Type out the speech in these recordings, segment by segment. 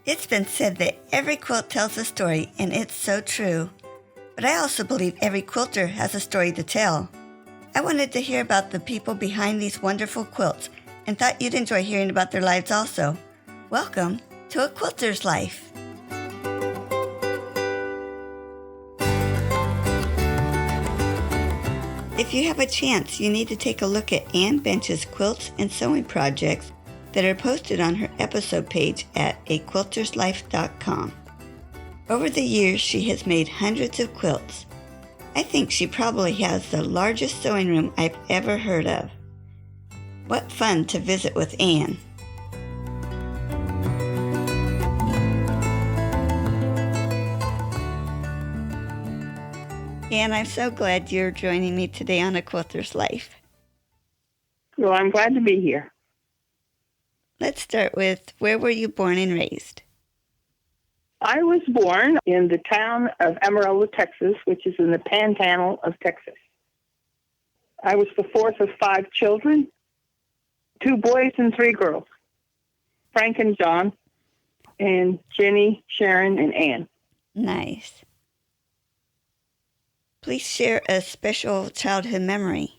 It's been said that every quilt tells a story, and it's so true. But I also believe every quilter has a story to tell. I wanted to hear about the people behind these wonderful quilts and thought you'd enjoy hearing about their lives also. Welcome to A Quilter's Life. If you have a chance, you need to take a look at Ann Bench's quilts and sewing projects that are posted on her episode page at aquilterslife.com. Over the years, she has made hundreds of quilts. I think she probably has the largest sewing room I've ever heard of. What fun to visit with Ann. Ann, I'm so glad you're joining me today on A Quilter's Life. Well, I'm glad to be here. Let's start with, where were you born and raised? I was born in the town of Amarillo, Texas, which is in the panhandle of Texas. I was the fourth of 5 children, 2 boys and 3 girls, Frank and John, and Jenny, Sharon, and Ann. Nice. Please share a special childhood memory.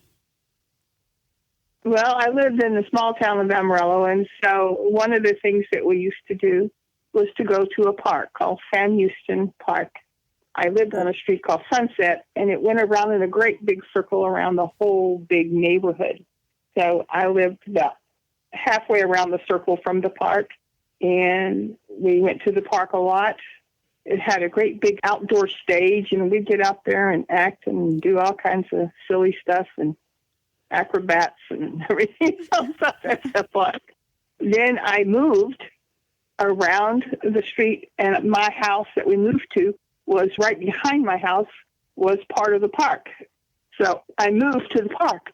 Well, I lived in the small town of Amarillo, and so one of the things that we used to do was to go to a park called Sam Houston Park. I lived on a street called Sunset, and it went around in a great big circle around the whole big neighborhood. So I lived about halfway around the circle from the park, and we went to the park a lot. It had a great big outdoor stage, and we'd get out there and act and do all kinds of silly stuff and acrobats and everything else at the park. Then I moved around the street, and my house that we moved to was right behind my house, was part of the park. So I moved to the park.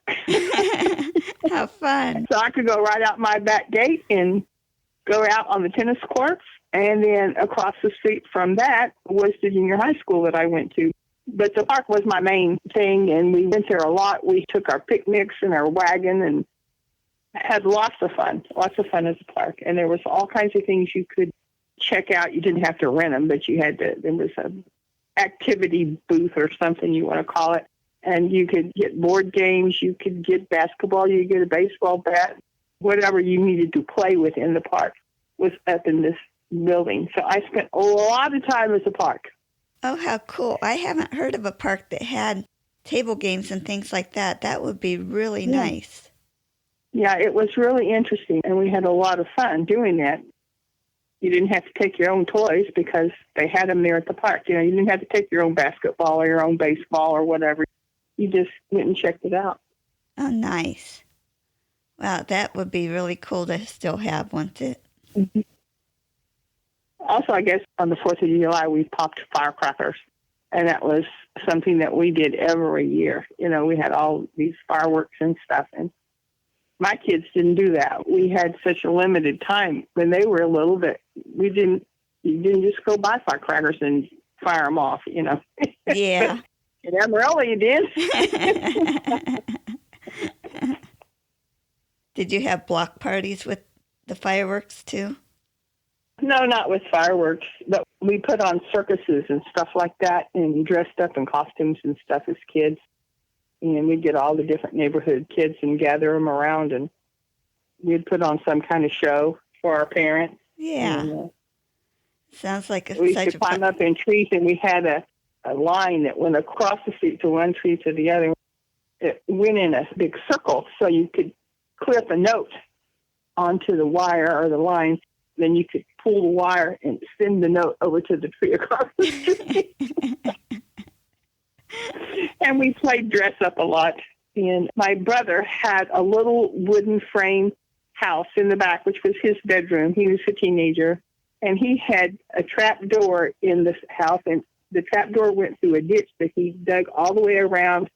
How fun. So I could go right out my back gate and go out on the tennis courts. And then across the street from that was the junior high school that I went to. But the park was my main thing, and we went there a lot. We took our picnics and our wagon and had lots of fun at the park. And there was all kinds of things you could check out. You didn't have to rent them, but there was an activity booth or something you want to call it. And you could get board games, you could get basketball, you could get a baseball bat. Whatever you needed to play with in the park was up in this building. So I spent a lot of time at the park. Oh, how cool. I haven't heard of a park that had table games and things like that. That would be really nice. Yeah, it was really interesting, and we had a lot of fun doing that. You didn't have to take your own toys because they had them there at the park. You didn't have to take your own basketball or your own baseball or whatever. You just went and checked it out. Oh, nice. Wow, that would be really cool to still have, wouldn't it? Mm-hmm. Also, I guess on the 4th of July, we popped firecrackers, and that was something that we did every year. We had all these fireworks and stuff, and my kids didn't do that. We had such a limited time when they were little that you didn't just go buy firecrackers and fire them off, Yeah. In Amarillo, you did. Did you have block parties with the fireworks, too? No, not with fireworks, but we put on circuses and stuff like that and dressed up in costumes and stuff as kids. And we'd get all the different neighborhood kids and gather them around, and we'd put on some kind of show for our parents. Yeah. And, sounds like we used to climb up in trees, and we had a line that went across the street to one tree to the other. It went in a big circle, so you could clip a note onto the wire or the line. Then you could pull the wire and send the note over to the tree across the street. And we played dress up a lot. And my brother had a little wooden frame house in the back, which was his bedroom. He was a teenager. And he had a trap door in this house, and the trap door went through a ditch that he dug all the way around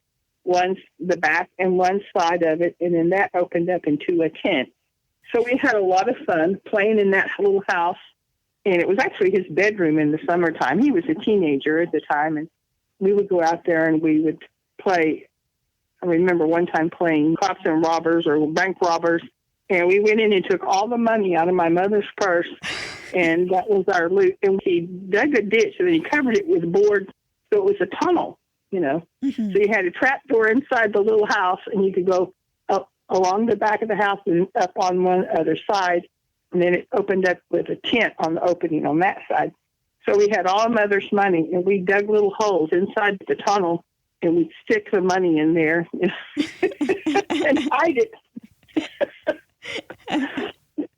the back and one side of it, and then that opened up into a tent. So we had a lot of fun playing in that little house, and it was actually his bedroom in the summertime. He was a teenager at the time, and we would go out there and we would play. I remember one time playing cops and robbers or bank robbers, and we went in and took all the money out of my mother's purse And that was our loot. And he dug a ditch, and then he covered it with boards, so it was a tunnel, Mm-hmm. So you had a trap door inside the little house, and you could go up along the back of the house and up on one other side. And then it opened up with a tent on the opening on that side. So we had all Mother's money, and we dug little holes inside the tunnel, and we'd stick the money in there and hide it.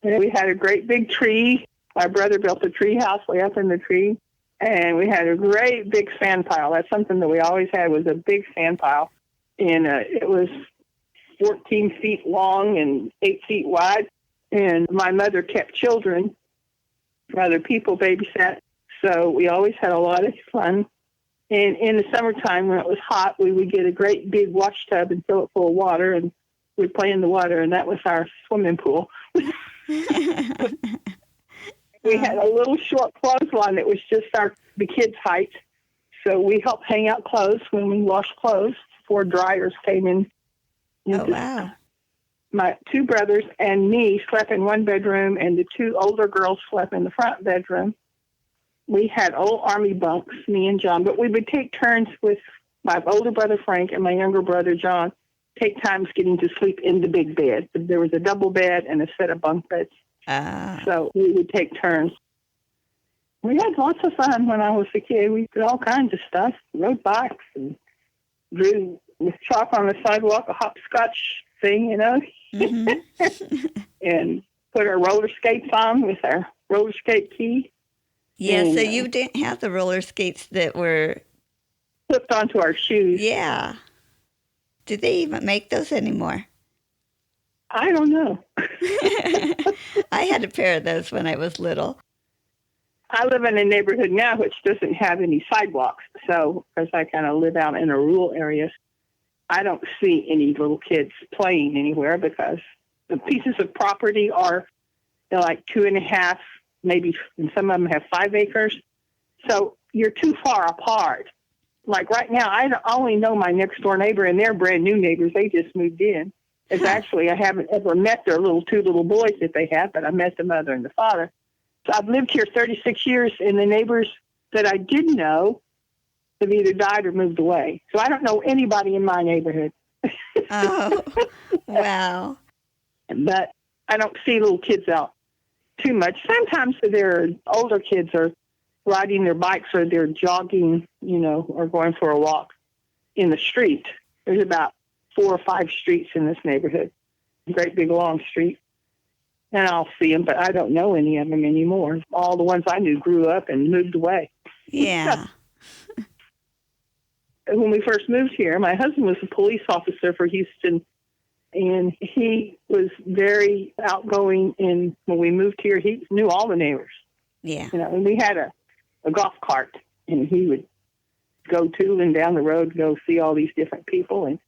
And we had a great big tree. My brother built a tree house way up in the tree, and we had a great big sand pile. That's something that we always had, was a big sand pile. And it was 14 feet long and 8 feet wide. And my mother kept children. Other people babysat. So we always had a lot of fun. And in the summertime, when it was hot, we would get a great big wash tub and fill it full of water, and we'd play in the water, and that was our swimming pool. We had a little short clothesline that was just the kids' height. So we helped hang out clothes when we washed clothes before dryers came in. Oh, wow. My two brothers and me slept in one bedroom, and the two older girls slept in the front bedroom. We had old Army bunks, me and John, but we would take turns with my older brother Frank and my younger brother John, take times getting to sleep in the big bed. There was a double bed and a set of bunk beds. So we would take turns. We had lots of fun when I was a kid. We did all kinds of stuff, rode bikes and drew with chalk on the sidewalk, a hopscotch thing, Mm-hmm. and put our roller skates on with our roller skate key. Yeah, and, so you didn't have the roller skates that were flipped onto our shoes. Yeah. Do they even make those anymore? I don't know. I had a pair of those when I was little. I live in a neighborhood now which doesn't have any sidewalks. So, because I kind of live out in a rural area, I don't see any little kids playing anywhere because the pieces of property are like 2.5, maybe, and some of them have 5 acres. So you're too far apart. Like right now, I only know my next door neighbor, and they're brand new neighbors. They just moved in. It's actually, I haven't ever met their two little boys that they have, but I met the mother and the father. So I've lived here 36 years, and the neighbors that I did know have either died or moved away. So I don't know anybody in my neighborhood. Oh, wow. But I don't see little kids out too much. Sometimes their older kids are riding their bikes or they're jogging, or going for a walk in the street. There's about 4 or 5 streets in this neighborhood, great big long street. And I'll see them, but I don't know any of them anymore. All the ones I knew grew up and moved away. Yeah. When we first moved here, my husband was a police officer for Houston, and he was very outgoing. And when we moved here, he knew all the neighbors. Yeah. And we had a golf cart, and he would go to and down the road, go see all these different people. And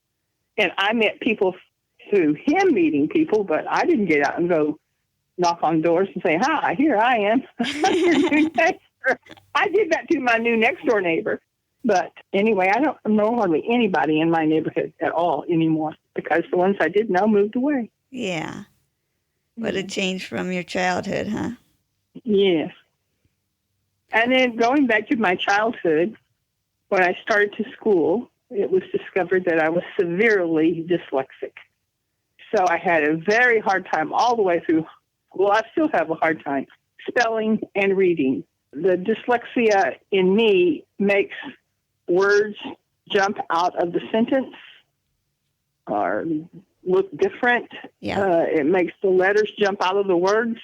I met people through him meeting people, but I didn't get out and go knock on doors and say, "Hi, here I am." I did that to my new next door neighbor. But anyway, I don't know hardly anybody in my neighborhood at all anymore because the ones I did know moved away. Yeah. What a change from your childhood, huh? Yes. And then going back to my childhood, when I started to school, it was discovered that I was severely dyslexic. So I had a very hard time all the way through. Well, I still have a hard time spelling and reading. The dyslexia in me makes words jump out of the sentence or look different. Yeah. It makes the letters jump out of the words.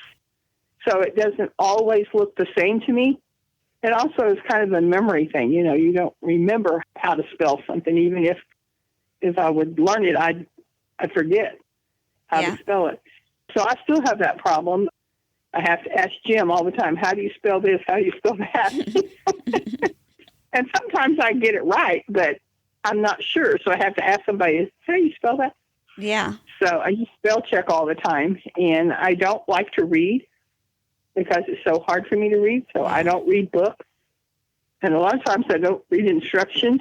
So it doesn't always look the same to me. It also is kind of a memory thing. You don't remember how to spell something. Even if I would learn it, I'd forget how to spell it. So I still have that problem. I have to ask Jim all the time, how do you spell this? How do you spell that? And sometimes I get it right, but I'm not sure. So I have to ask somebody, how do you spell that? Yeah. So I use spell check all the time, and I don't like to read because it's so hard for me to read. So I don't read books. And a lot of times I don't read instructions.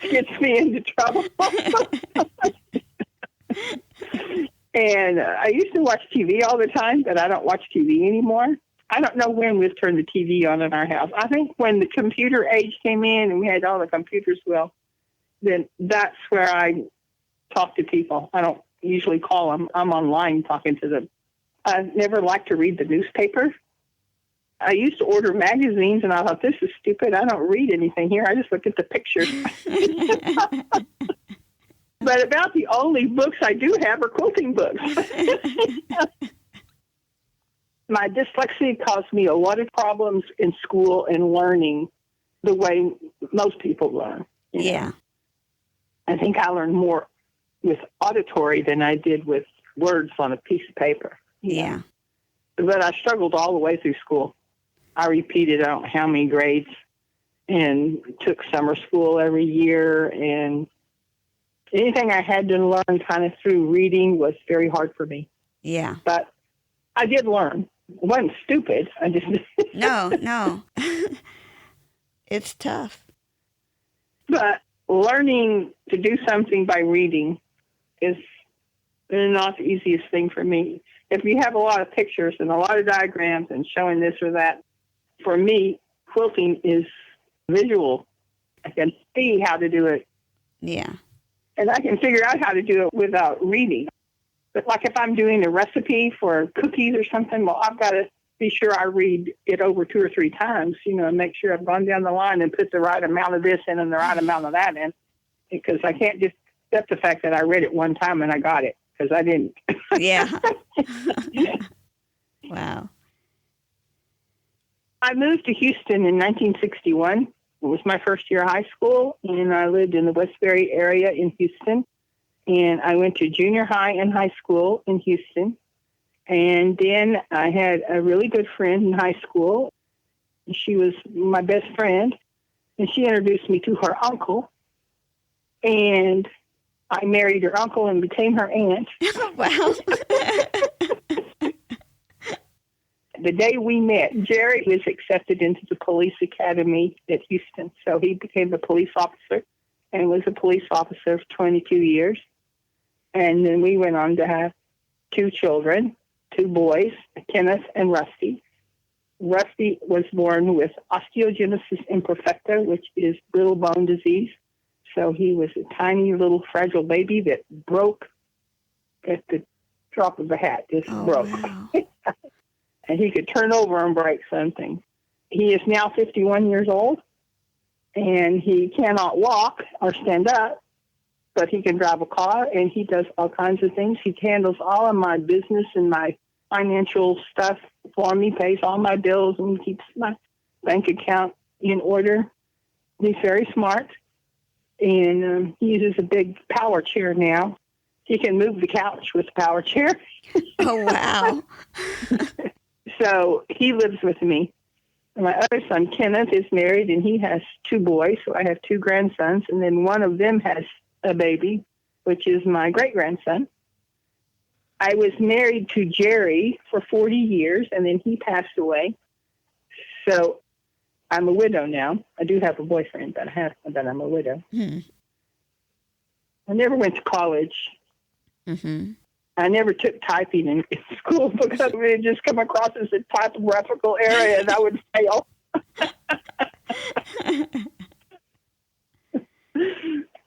Gets me into trouble. And I used to watch TV all the time, but I don't watch TV anymore. I don't know when we've turned the TV on in our house. I think when the computer age came in and we had all the computers, well, then that's where I talk to people. I don't usually call them. I'm online talking to them. I never liked to read the newspaper. I used to order magazines, and I thought, this is stupid. I don't read anything here. I just look at the pictures. But about the only books I do have are quilting books. My dyslexia caused me a lot of problems in school and learning the way most people learn. Yeah. I think I learned more with auditory than I did with words on a piece of paper. Yeah. But I struggled all the way through school. I repeated I don't know how many grades and took summer school every year. And anything I had to learn kind of through reading was very hard for me. Yeah. But I did learn. I wasn't stupid. I just... No. It's tough. But learning to do something by reading is not the easiest thing for me. If you have a lot of pictures and a lot of diagrams and showing this or that, for me, quilting is visual. I can see how to do it. Yeah. And I can figure out how to do it without reading. But like if I'm doing a recipe for cookies or something, well, I've got to be sure I read it over 2 or 3 times, and make sure I've gone down the line and put the right amount of this in and the right amount of that in. Because I can't just accept the fact that I read it one time and I got it, because I didn't. Yeah. Wow. I moved to Houston in 1961. It was my first year of high school, and I lived in the Westbury area in Houston. And I went to junior high and high school in Houston. And then I had a really good friend in high school. She was my best friend, and she introduced me to her uncle. And I married her uncle and became her aunt. Wow. The day we met, Jerry was accepted into the police academy at Houston. So he became a police officer and was a police officer for 22 years. And then we went on to have 2 children, 2 boys, Kenneth and Rusty. Rusty was born with osteogenesis imperfecta, which is brittle bone disease. So he was a tiny little fragile baby that broke at the drop of a hat, just broke. Wow. And he could turn over and break something. He is now 51 years old, and he cannot walk or stand up, but he can drive a car, and he does all kinds of things. He handles all of my business and my financial stuff for me, pays all my bills, and keeps my bank account in order. He's very smart, and he uses a big power chair now. He can move the couch with the power chair. Oh, wow. So he lives with me. And my other son, Kenneth, is married, and he has 2 boys. So I have 2 grandsons, and then one of them has a baby, which is my great-grandson. I was married to Jerry for 40 years, and then he passed away. So I'm a widow now. I do have a boyfriend, but I'm a widow. I never went to college. Mm-hmm. I never took typing in school because it would just come across as a typographical error and I would fail.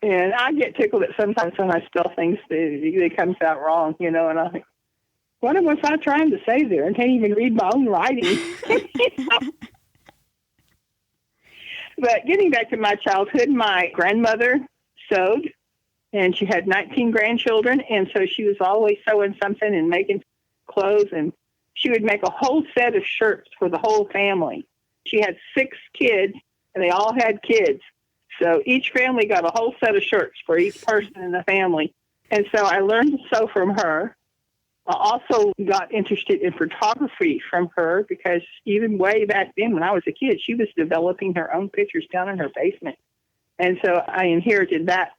And I get tickled at sometimes when I spell things that it comes out wrong, and I think, what was I trying to say there? I can't even read my own writing. But getting back to my childhood, my grandmother sewed. And she had 19 grandchildren, and so she was always sewing something and making clothes, and she would make a whole set of shirts for the whole family. She had 6 kids, and they all had kids. So each family got a whole set of shirts for each person in the family. And so I learned to sew from her. I also got interested in photography from her because even way back then when I was a kid, she was developing her own pictures down in her basement. And so I inherited that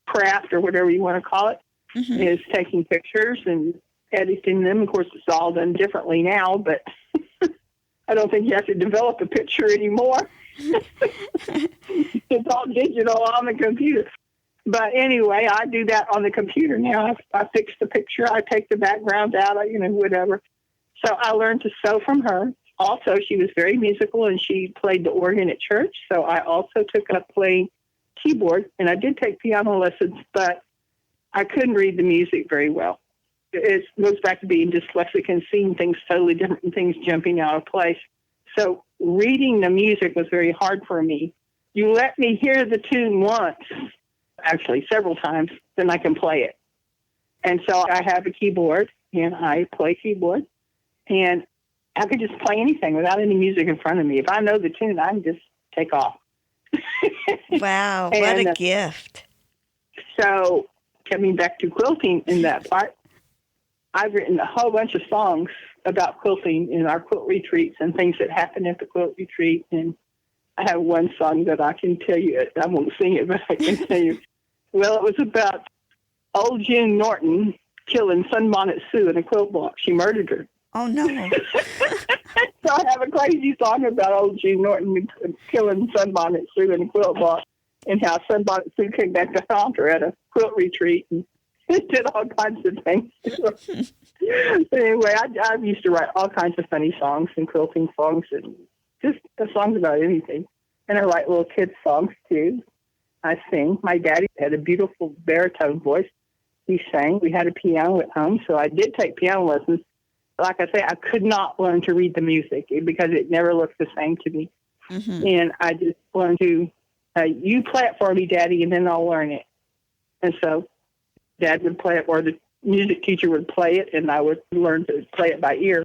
craft, or whatever you want to call it, is taking pictures and editing them. Of course, it's all done differently now, but I don't think you have to develop a picture anymore. It's all digital on the computer. But anyway, I do that on the computer now. I fix the picture. I take the background out, whatever. So I learned to sew from her. Also, she was very musical, and she played the organ at church. So I also took up playing keyboard, and I did take piano lessons, but I couldn't read the music very well. It goes back to being dyslexic and seeing things totally different and things jumping out of place. So reading the music was very hard for me. You let me hear the tune once, actually several times, then I can play it. And so I have a keyboard, and I play keyboard, and I could just play anything without any music in front of me. If I know the tune, I can just take off. Wow, what a gift. So coming back to quilting in that part, I've written a whole bunch of songs about quilting in our quilt retreats and things that happen at the quilt retreat. And I have one song that I can tell you. I won't sing it, but I can tell you. Well, it was about old June Norton killing Sunbonnet Sue in a quilt block. She murdered her. Oh, no. So I have a crazy song about old June Norton killing Sunbonnet Sue in a quilt block, and how Sunbonnet Sue came back to haunt her at a quilt retreat and did all kinds of things. But anyway, I used to write all kinds of funny songs and quilting songs and just songs about anything. And I write little kids' songs, too. I sing. My daddy had a beautiful baritone voice. He sang. We had a piano at home, so I did take piano lessons. Like I say, I could not learn to read the music because it never looked the same to me. Mm-hmm. And I just learned to, you play it for me, Daddy, and then I'll learn it. And so Dad would play it, or the music teacher would play it, and I would learn to play it by ear.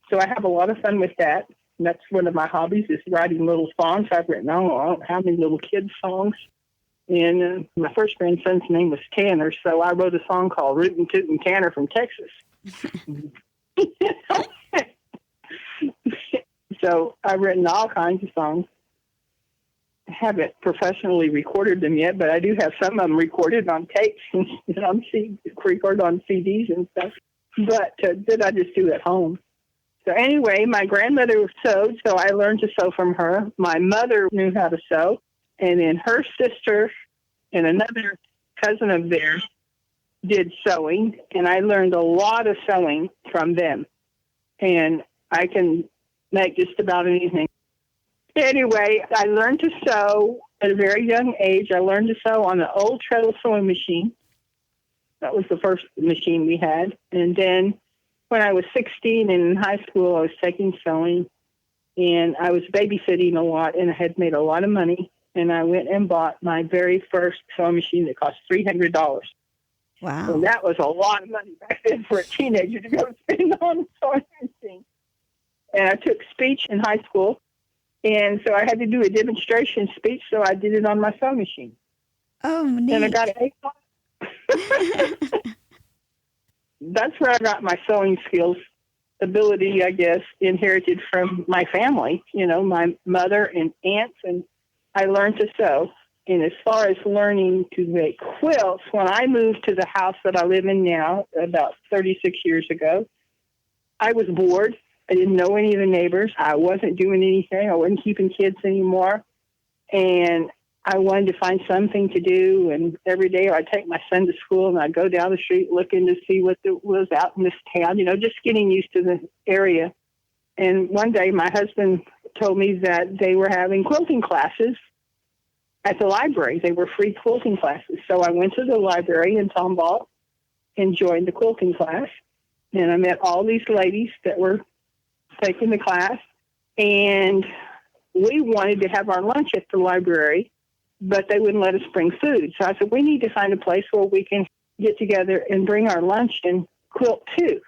So I have a lot of fun with that. And that's one of my hobbies, is writing little songs. I've written, I don't know how many little kids' songs. And my first grandson's name was Tanner, so I wrote a song called Rootin' Tootin' Tanner from Texas. So I've written all kinds of songs. I haven't professionally recorded them yet, but I do have some of them recorded on tapes and recorded on CDs and stuff. But that I just do at home. So anyway, my grandmother sewed, so I learned to sew from her. My mother knew how to sew, and then her sister and another cousin of theirs did sewing, and I learned a lot of sewing from them. And I can make just about anything. Anyway, I learned to sew at a very young age. I learned to sew on an old treadle sewing machine. That was the first machine we had. And then when I was 16 and in high school, I was taking sewing, and I was babysitting a lot, and I had made a lot of money. And I went and bought my very first sewing machine that cost $300. Wow. So that was a lot of money back then for a teenager to go spend on a sewing machine. And I took speech in high school, and so I had to do a demonstration speech, so I did it on my sewing machine. Oh, neat. And I got an A. That's where I got my sewing skills, ability, I guess, inherited from my family, my mother and aunts, and I learned to sew. And as far as learning to make quilts, when I moved to the house that I live in now, about 36 years ago, I was bored. I didn't know any of the neighbors. I wasn't doing anything. I wasn't keeping kids anymore. And I wanted to find something to do. And every day I'd take my son to school, and I'd go down the street looking to see what was out in this town, just getting used to the area. And one day my husband told me that they were having quilting classes at the library. They were free quilting classes. So I went to the library in Tomball and joined the quilting class. And I met all these ladies that were taking the class. And we wanted to have our lunch at the library, but they wouldn't let us bring food. So I said, we need to find a place where we can get together and bring our lunch and quilt too,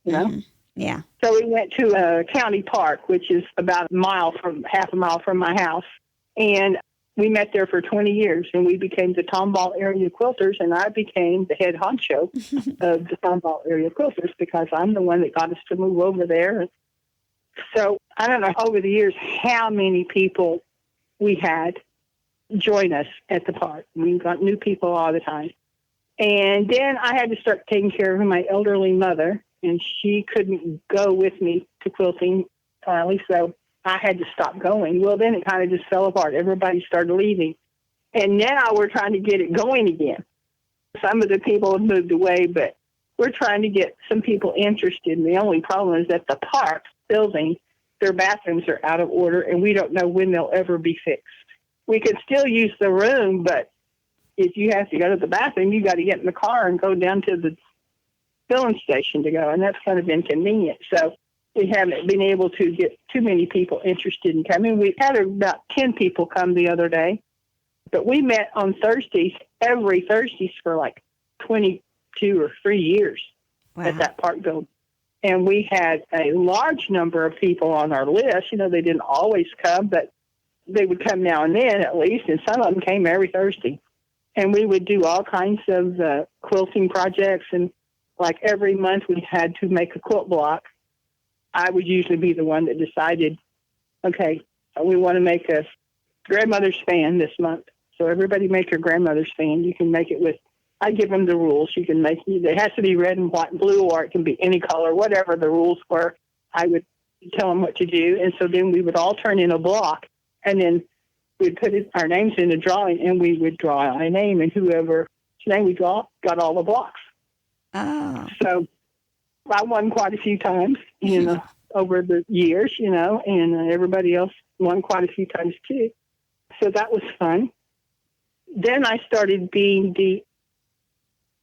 Mm-hmm. Yeah. So we went to a county park, which is about half a mile from my house. And we met there for 20 years, and we became the Tomball area quilters, and I became the head honcho of the Tomball area quilters because I'm the one that got us to move over there. So I don't know over the years how many people we had join us at the park. We got new people all the time. And then I had to start taking care of my elderly mother, and she couldn't go with me to quilting finally, so I had to stop going. Well, then it kind of just fell apart. Everybody started leaving. And now we're trying to get it going again. Some of the people have moved away, but we're trying to get some people interested. And the only problem is that the park building, their bathrooms are out of order, and we don't know when they'll ever be fixed. We could still use the room, but if you have to go to the bathroom, you got to get in the car and go down to the filling station to go, and that's kind of inconvenient. So we haven't been able to get too many people interested in coming. We had about 10 people come the other day, but we met on Thursdays, every Thursdays for like 22 or 3 years at that park building. And we had a large number of people on our list. You know, they didn't always come, but they would come now and then at least, and some of them came every Thursday. And we would do all kinds of quilting projects, and like every month we had to make a quilt block. I would usually be the one that decided, okay, we want to make a grandmother's fan this month. So everybody make your grandmother's fan. You can make it with, I give them the rules. You can make it, it has to be red and white and blue, or it can be any color, whatever the rules were. I would tell them what to do. And so then we would all turn in a block, and then we'd put our names in a drawing, and we would draw a name, and whoever's name we draw got all the blocks. Oh. So I won quite a few times, you know, over the years, you know, and everybody else won quite a few times too. So that was fun. Then I started being the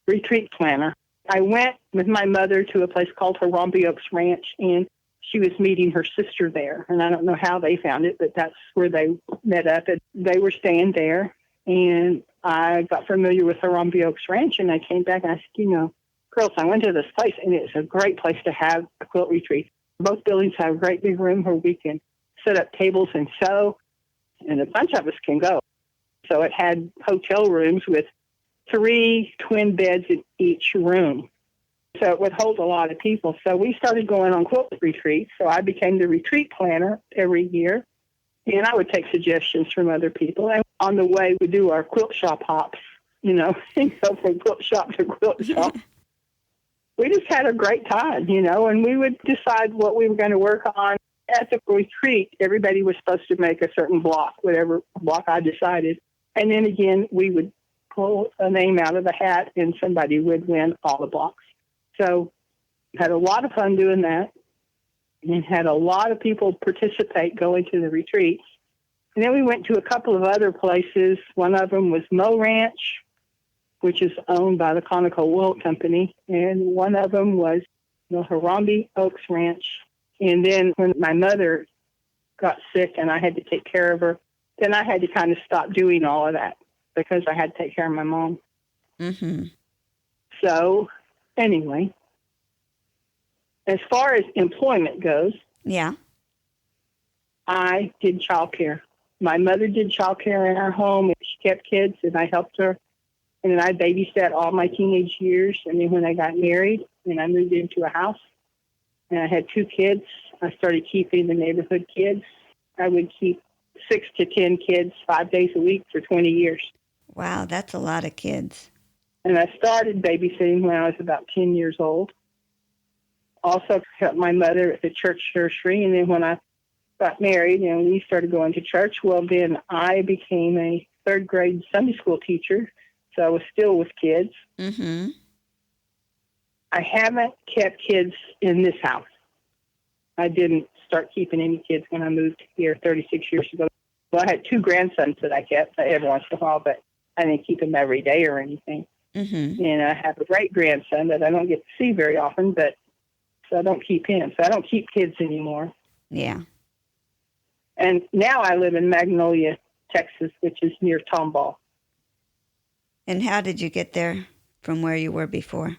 retreat planner. I went with my mother to a place called Harambe Oaks Ranch, and she was meeting her sister there. And I don't know how they found it, but that's where they met up. And they were staying there, and I got familiar with Harambe Oaks Ranch, and I came back and I said, you know, girls, I went to this place, and it's a great place to have a quilt retreat. Both buildings have a great big room where we can set up tables and sew, and a bunch of us can go. So it had hotel rooms with 3 twin beds in each room. So it would hold a lot of people. So we started going on quilt retreats. So I became the retreat planner every year, and I would take suggestions from other people. And on the way, we do our quilt shop hops, you know, and go from quilt shop to quilt shop. We just had a great time, you know, and we would decide what we were going to work on. At the retreat, everybody was supposed to make a certain block, whatever block I decided. And then again, we would pull a name out of the hat, and somebody would win all the blocks. So had a lot of fun doing that, and had a lot of people participate going to the retreats. And then we went to a couple of other places. One of them was Mo Ranch, which is owned by the Conoco Wool Company. And one of them was the Harambe Oaks Ranch. And then when my mother got sick and I had to take care of her, then I had to kind of stop doing all of that because I had to take care of my mom. Mm-hmm. So anyway, as far as employment goes, yeah, I did childcare. My mother did childcare in our home. She kept kids, and I helped her. And then I babysat all my teenage years. And then when I got married and I moved into a house and I had 2 kids, I started keeping the neighborhood kids. I would keep 6 to 10 kids 5 days a week for 20 years. Wow, that's a lot of kids. And I started babysitting when I was about 10 years old. Also helped my mother at the church nursery. And then when I got married and we started going to church, well, then I became a 3rd grade Sunday school teacher. So I was still with kids. Mm-hmm. I haven't kept kids in this house. I didn't start keeping any kids when I moved here 36 years ago. Well, I had 2 grandsons that I kept every once in a while, but I didn't keep them every day or anything. Mm-hmm. And I have a great grandson that I don't get to see very often, but so I don't keep him. So I don't keep kids anymore. Yeah. And now I live in Magnolia, Texas, which is near Tomball. And how did you get there from where you were before?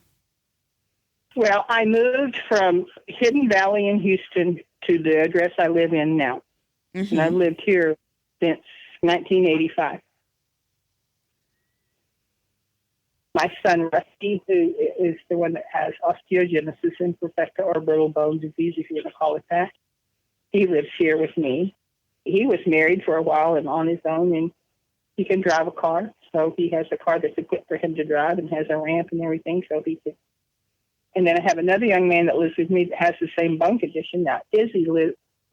Well, I moved from Hidden Valley in Houston to the address I live in now. Mm-hmm. And I've lived here since 1985. My son, Rusty, who is the one that has osteogenesis imperfecta, or brittle bone disease, if you want to call it that, he lives here with me. He was married for a while and on his own, and he can drive a car. So he has a car that's equipped for him to drive and has a ramp and everything, so he could. And then I have another young man that lives with me that has the same bone condition. Now, Izzy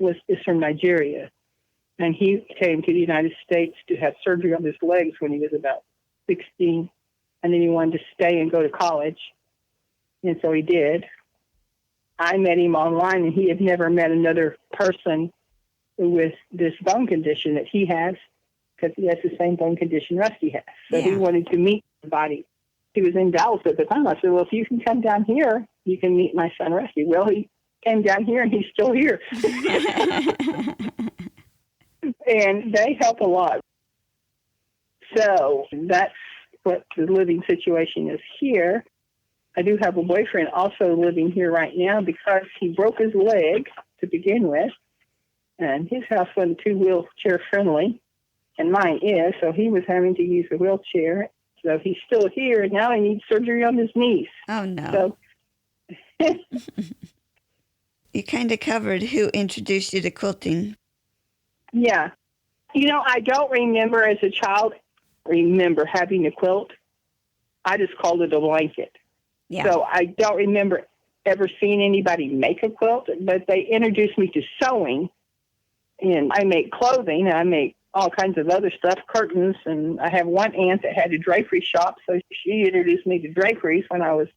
is from Nigeria, And he came to the United States to have surgery on his legs when he was about 16. And then he wanted to stay and go to college. And so he did. I met him online, and he had never met another person with this bone condition that he has, because he has the same bone condition Rusty has. So he wanted to meet somebody. He was in Dallas at the time. I said, well, if you can come down here, you can meet my son Rusty. Well, he came down here, and he's still here. And they help a lot. So that's what the living situation is here. I do have a boyfriend also living here right now because he broke his leg to begin with, and his house wasn't too wheelchair friendly, and mine is, so he was having to use a wheelchair. So he's still here, and now he needs surgery on his knees. Oh, no. So you kind of covered who introduced you to quilting. Yeah. I don't remember as a child having a quilt. I just called it a blanket. Yeah. So I don't remember ever seeing anybody make a quilt, but they introduced me to sewing. And I make clothing. I make all kinds of other stuff, curtains. And I have one aunt that had a drapery shop, so she introduced me to draperies when I was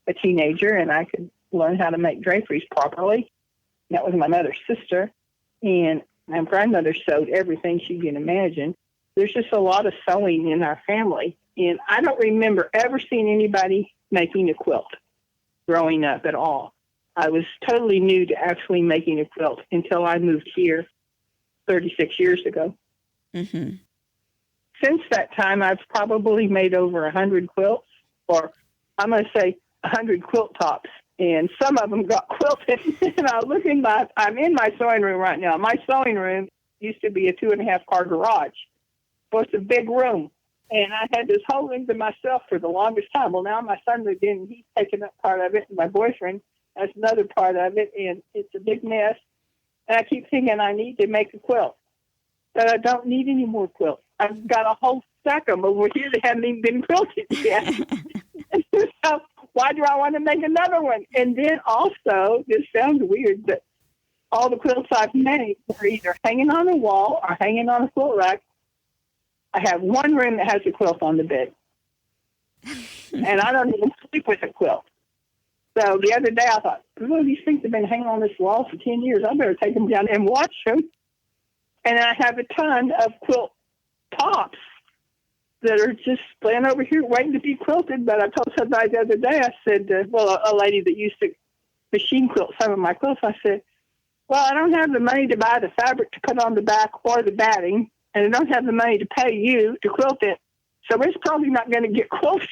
a teenager, and I could learn how to make draperies properly. That was my mother's sister. And my grandmother sewed everything she can imagine. There's just a lot of sewing in our family. And I don't remember ever seeing anybody making a quilt growing up at all. I was totally new to actually making a quilt until I moved here 36 years ago. Mm-hmm. Since that time, I've probably made over 100 quilts, or I'm going to say 100 quilt tops. And some of them got quilted. And I'm in my sewing room right now. My sewing room used to be a 2.5-car garage. So it's a big room. And I had this whole room to myself for the longest time. Well, now my son moved in, and he's taken up part of it, and my boyfriend has another part of it, and it's a big mess. And I keep thinking I need to make a quilt. But I don't need any more quilts. I've got a whole stack of them over here that haven't even been quilted yet. So why do I want to make another one? And then also, this sounds weird, but all the quilts I've made are either hanging on a wall or hanging on a quilt rack. I have one room that has a quilt on the bed. And I don't even sleep with a quilt. So the other day I thought, oh, these things have been hanging on this wall for 10 years. I better take them down and watch them. And I have a ton of quilt tops that are just laying over here waiting to be quilted. But I told somebody the other day, I said, a lady that used to machine quilt some of my quilts, I said, well, I don't have the money to buy the fabric to put on the back or the batting, and I don't have the money to pay you to quilt it, so it's probably not going to get quilted.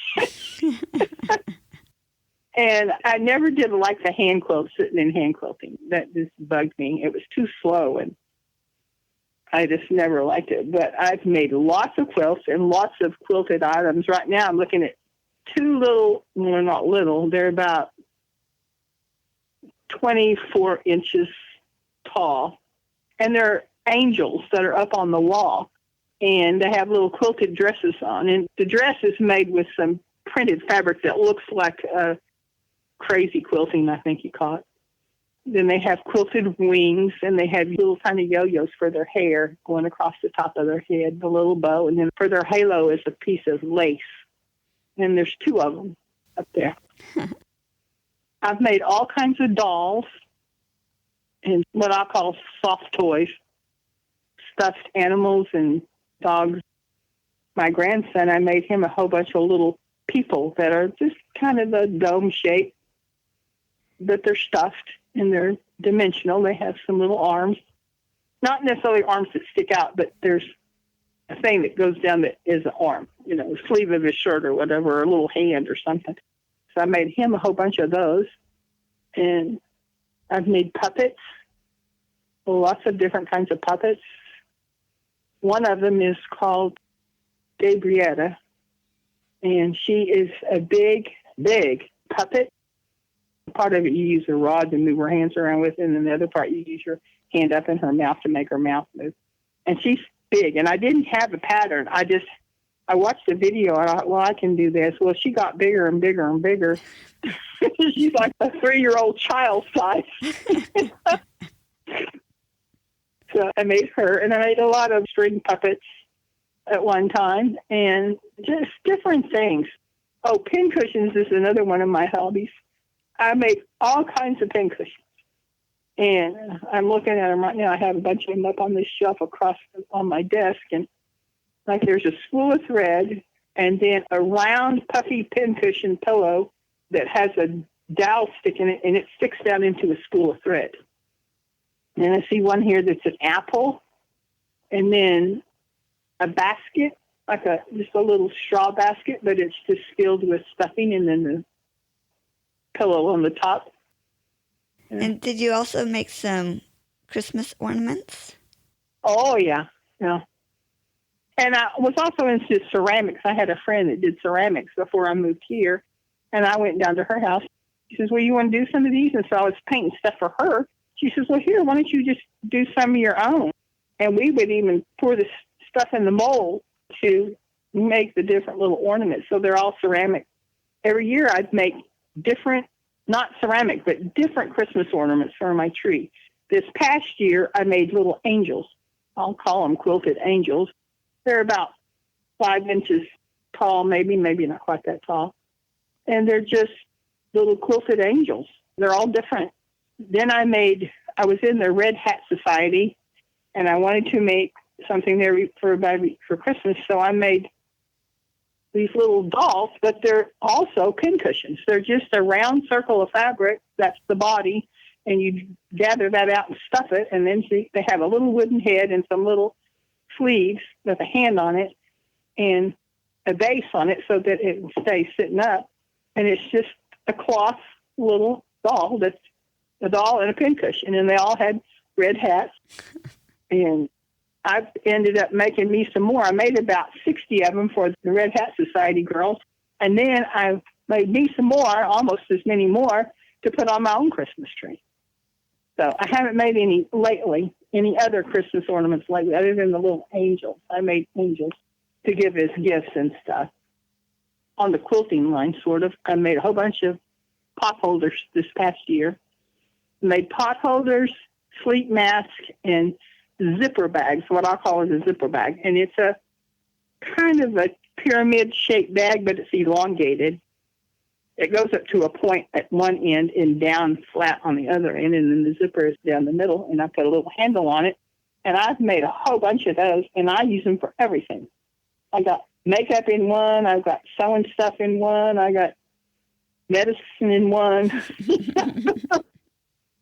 And I never did like the hand quilt, sitting in hand quilting. That just bugged me. It was too slow, and I just never liked it. But I've made lots of quilts and lots of quilted items. Right now I'm looking at two little, well, not little, they're about 24 inches tall, and they're angels that are up on the wall, and they have little quilted dresses on, and the dress is made with some printed fabric that looks like crazy quilting, I think you call it. Then they have quilted wings, and they have little tiny yo-yos for their hair going across the top of their head, the little bow, and then for their halo is a piece of lace, and there's two of them up there. I've made all kinds of dolls and what I call soft toys, stuffed animals and dogs. My grandson, I made him a whole bunch of little people that are just kind of a dome shape, but they're stuffed and they're dimensional. They have some little arms, not necessarily arms that stick out, but there's a thing that goes down that is an arm, the sleeve of his shirt or whatever, or a little hand or something. So I made him a whole bunch of those. And I've made puppets, lots of different kinds of puppets. One of them is called Gabrietta, and she is a big, big puppet. Part of it you use a rod to move her hands around with, and then the other part you use your hand up in her mouth to make her mouth move. And she's big, and I didn't have a pattern. I watched the video, and I thought, well, I can do this. Well, she got bigger and bigger and bigger. She's like a 3-year-old child size. So I made her, and I made a lot of string puppets at one time, and just different things. Oh, pin cushions is another one of my hobbies. I make all kinds of pin cushions. And I'm looking at them right now. I have a bunch of them up on this shelf across on my desk. And like there's a spool of thread and then a round, puffy pincushion pillow that has a dowel stick in it, and it sticks down into a spool of thread. And I see one here that's an apple, and then a basket, like just a little straw basket, but it's just filled with stuffing, and then the pillow on the top. Yeah. And did you also make some Christmas ornaments? Oh, yeah. Yeah. And I was also into ceramics. I had a friend that did ceramics before I moved here, and I went down to her house. She says, well, you want to do some of these? And so I was painting stuff for her. She says, well, here, why don't you just do some of your own? And we would even pour this stuff in the mold to make the different little ornaments. So they're all ceramic. Every year I'd make different, not ceramic, but different Christmas ornaments for my tree. This past year, I made little angels. I'll call them quilted angels. They're about 5 inches tall, maybe not quite that tall. And they're just little quilted angels. They're all different. Then I was in the Red Hat Society, and I wanted to make something there for everybody for Christmas. So I made these little dolls, but they're also pincushions. They're just a round circle of fabric. That's the body. And you gather that out and stuff it. And then they have a little wooden head and some little sleeves with a hand on it and a base on it so that it stays sitting up. And it's just a cloth little doll that's a doll and a pincushion. And they all had red hats. And I ended up making me some more. I made about 60 of them for the Red Hat Society girls. And then I made me some more, almost as many more, to put on my own Christmas tree. So I haven't made any other Christmas ornaments lately, other than the little angels. I made angels to give as gifts and stuff. On the quilting line, sort of, I made a whole bunch of pot holders this past year. Made pot holders, sleep masks, and zipper bags, what I call it a zipper bag. And it's a kind of a pyramid-shaped bag, but it's elongated. It goes up to a point at one end and down flat on the other end, and then the zipper is down the middle, and I put a little handle on it. And I've made a whole bunch of those, and I use them for everything. I got makeup in one, I've got sewing stuff in one, I got medicine in one.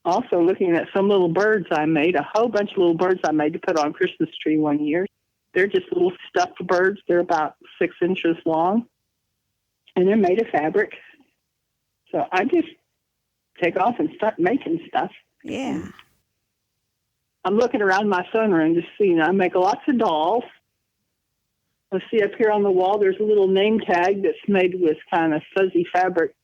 Also looking at some little birds I made, a whole bunch of little birds I made to put on Christmas tree one year. They're just little stuffed birds. They're about 6 inches long, and they're made of fabric. So I just take off and start making stuff. Yeah. I'm looking around my sewing room to see, I make lots of dolls. Let's see, up here on the wall, there's a little name tag that's made with kind of fuzzy fabric.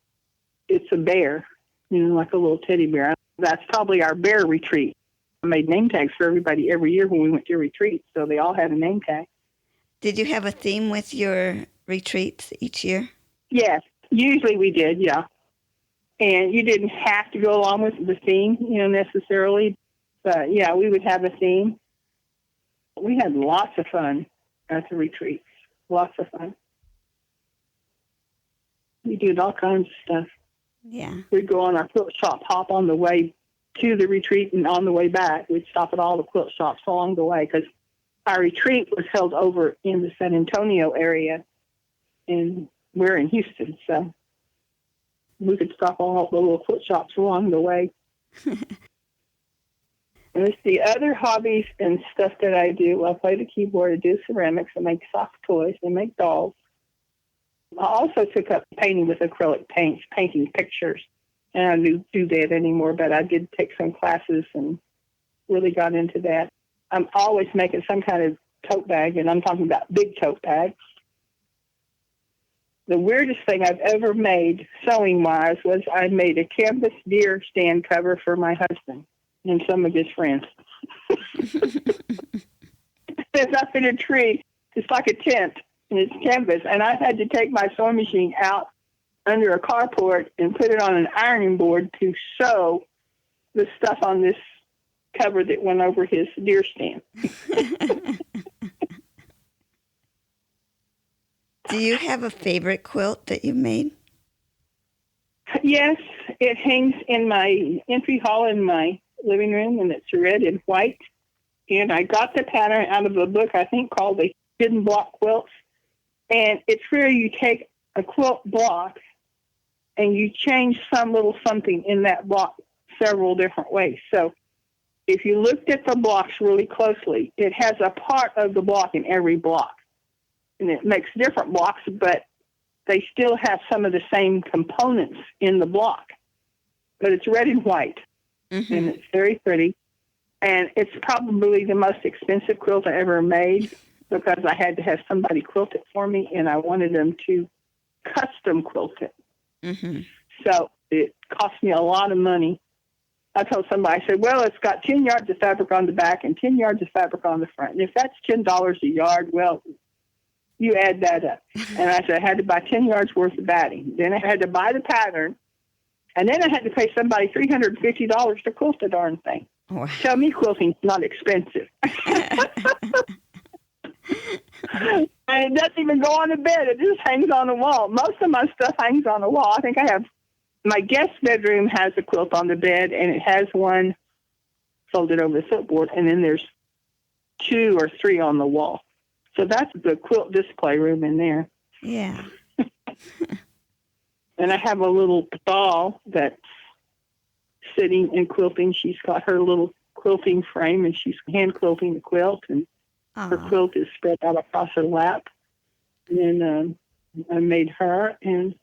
It's a bear, like a little teddy bear. That's probably our bear retreat. I made name tags for everybody every year when we went to retreats, so they all had a name tag. Did you have a theme with your retreats each year? Yes, usually we did, yeah. And you didn't have to go along with the theme, necessarily. But, yeah, we would have a theme. We had lots of fun at the retreats, lots of fun. We did all kinds of stuff. Yeah. We'd go on our quilt shop hop on the way to the retreat, and on the way back, we'd stop at all the quilt shops along the way, because our retreat was held over in the San Antonio area, and we're in Houston, so we could stop all the little quilt shops along the way. And it's the other hobbies and stuff that I do. I play the keyboard, I do ceramics, I make soft toys, I make dolls. I also took up painting with acrylic paints, painting pictures. And I don't do that anymore, but I did take some classes and really got into that. I'm always making some kind of tote bag, and I'm talking about big tote bags. The weirdest thing I've ever made, sewing-wise, was I made a canvas deer stand cover for my husband and some of his friends. It's up in a tree. It's like a tent, and it's canvas. And I had to take my sewing machine out under a carport and put it on an ironing board to sew the stuff on this cover that went over his deer stand. Do you have a favorite quilt that you've made? Yes, it hangs in my entry hall in my living room, and it's red and white. And I got the pattern out of a book, I think, called the Hidden Block Quilts. And it's where you take a quilt block and you change some little something in that block several different ways. So if you looked at the blocks really closely, it has a part of the block in every block. And it makes different blocks, but they still have some of the same components in the block. But it's red and white, and it's very pretty. And it's probably the most expensive quilt I ever made because I had to have somebody quilt it for me, and I wanted them to custom quilt it. So it cost me a lot of money. I told somebody, I said, well, it's got 10 yards of fabric on the back and 10 yards of fabric on the front. And if that's $10 a yard, well, you add that up. And I said, I had to buy 10 yards worth of batting. Then I had to buy the pattern. And then I had to pay somebody $350 to quilt the darn thing. Wow. Tell me quilting's not expensive. And it doesn't even go on the bed. It just hangs on the wall. Most of my stuff hangs on the wall. I think I have, my guest bedroom has a quilt on the bed, and it has one folded over the footboard, and then there's 2 or 3 on the wall. So that's the quilt display room in there. Yeah. And I have a little doll that's sitting and quilting. She's got her little quilting frame, and she's hand quilting the quilt, and her quilt is spread out across her lap. And then I made her and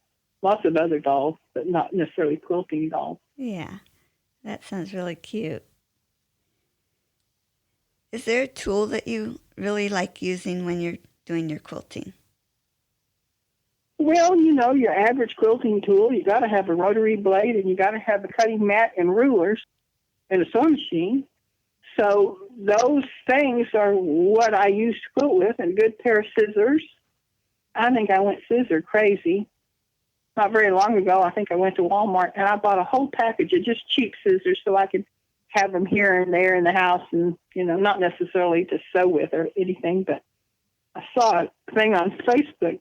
lots of other dolls, but not necessarily quilting dolls. Yeah, that sounds really cute. Is there a tool that you really like using when you're doing your quilting? Well, you know, your average quilting tool, you got to have a rotary blade, and you got to have a cutting mat and rulers and a sewing machine. So those things are what I use to quilt with, and a good pair of scissors. I think I went scissor crazy. Not very long ago, I think I went to Walmart, and I bought a whole package of just cheap scissors so I could have them here and there in the house, and, you know, not necessarily to sew with or anything, but I saw a thing on Facebook,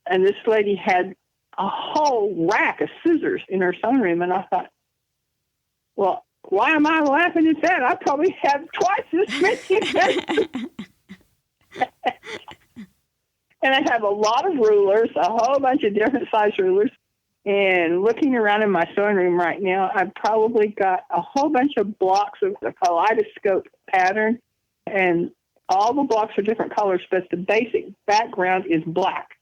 and this lady had a whole rack of scissors in her sewing room, and I thought, well, why am I laughing at that? I probably have twice as many. And I have a lot of rulers, a whole bunch of different size rulers. And looking around in my sewing room right now, I've probably got a whole bunch of blocks of the kaleidoscope pattern. And all the blocks are different colors, but the basic background is black.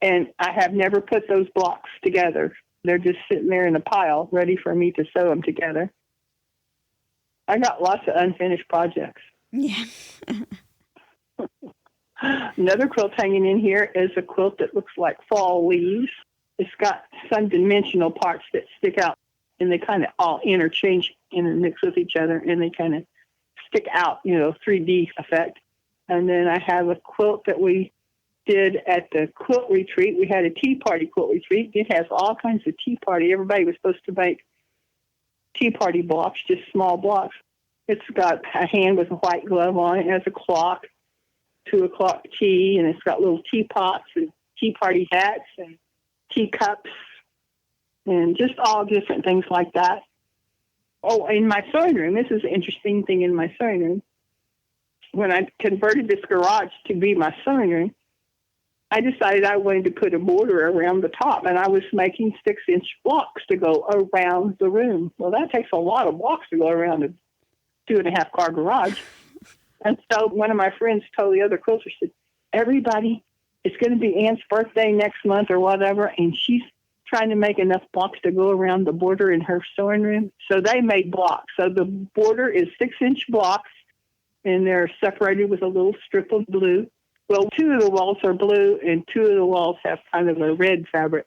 And I have never put those blocks together. They're just sitting there in a pile, ready for me to sew them together. I got lots of unfinished projects. Yeah. Another quilt hanging in here is a quilt that looks like fall leaves. It's got some dimensional parts that stick out, and they kind of all interchange and mix with each other, and they kind of stick out, you know, 3D effect. And then I have a quilt that we did at the quilt retreat. We had a tea party quilt retreat. It has all kinds of tea party. Everybody was supposed to make tea party blocks, just small blocks. It's got a hand with a white glove on it. It has a clock, 2 o'clock tea, and it's got little teapots and tea party hats and teacups and just all different things like that. Oh, in my sewing room, this is an interesting thing in my sewing room. When I converted this garage to be my sewing room, I decided I wanted to put a border around the top, and I was making 6-inch blocks to go around the room. Well, that takes a lot of blocks to go around a 2.5-car garage. And so one of my friends told the other quilters, said, everybody, it's going to be Ann's birthday next month or whatever, and she's trying to make enough blocks to go around the border in her sewing room. So they made blocks. So the border is 6-inch blocks, and they're separated with a little strip of blue. Well, 2 of the walls are blue, and 2 of the walls have kind of a red fabric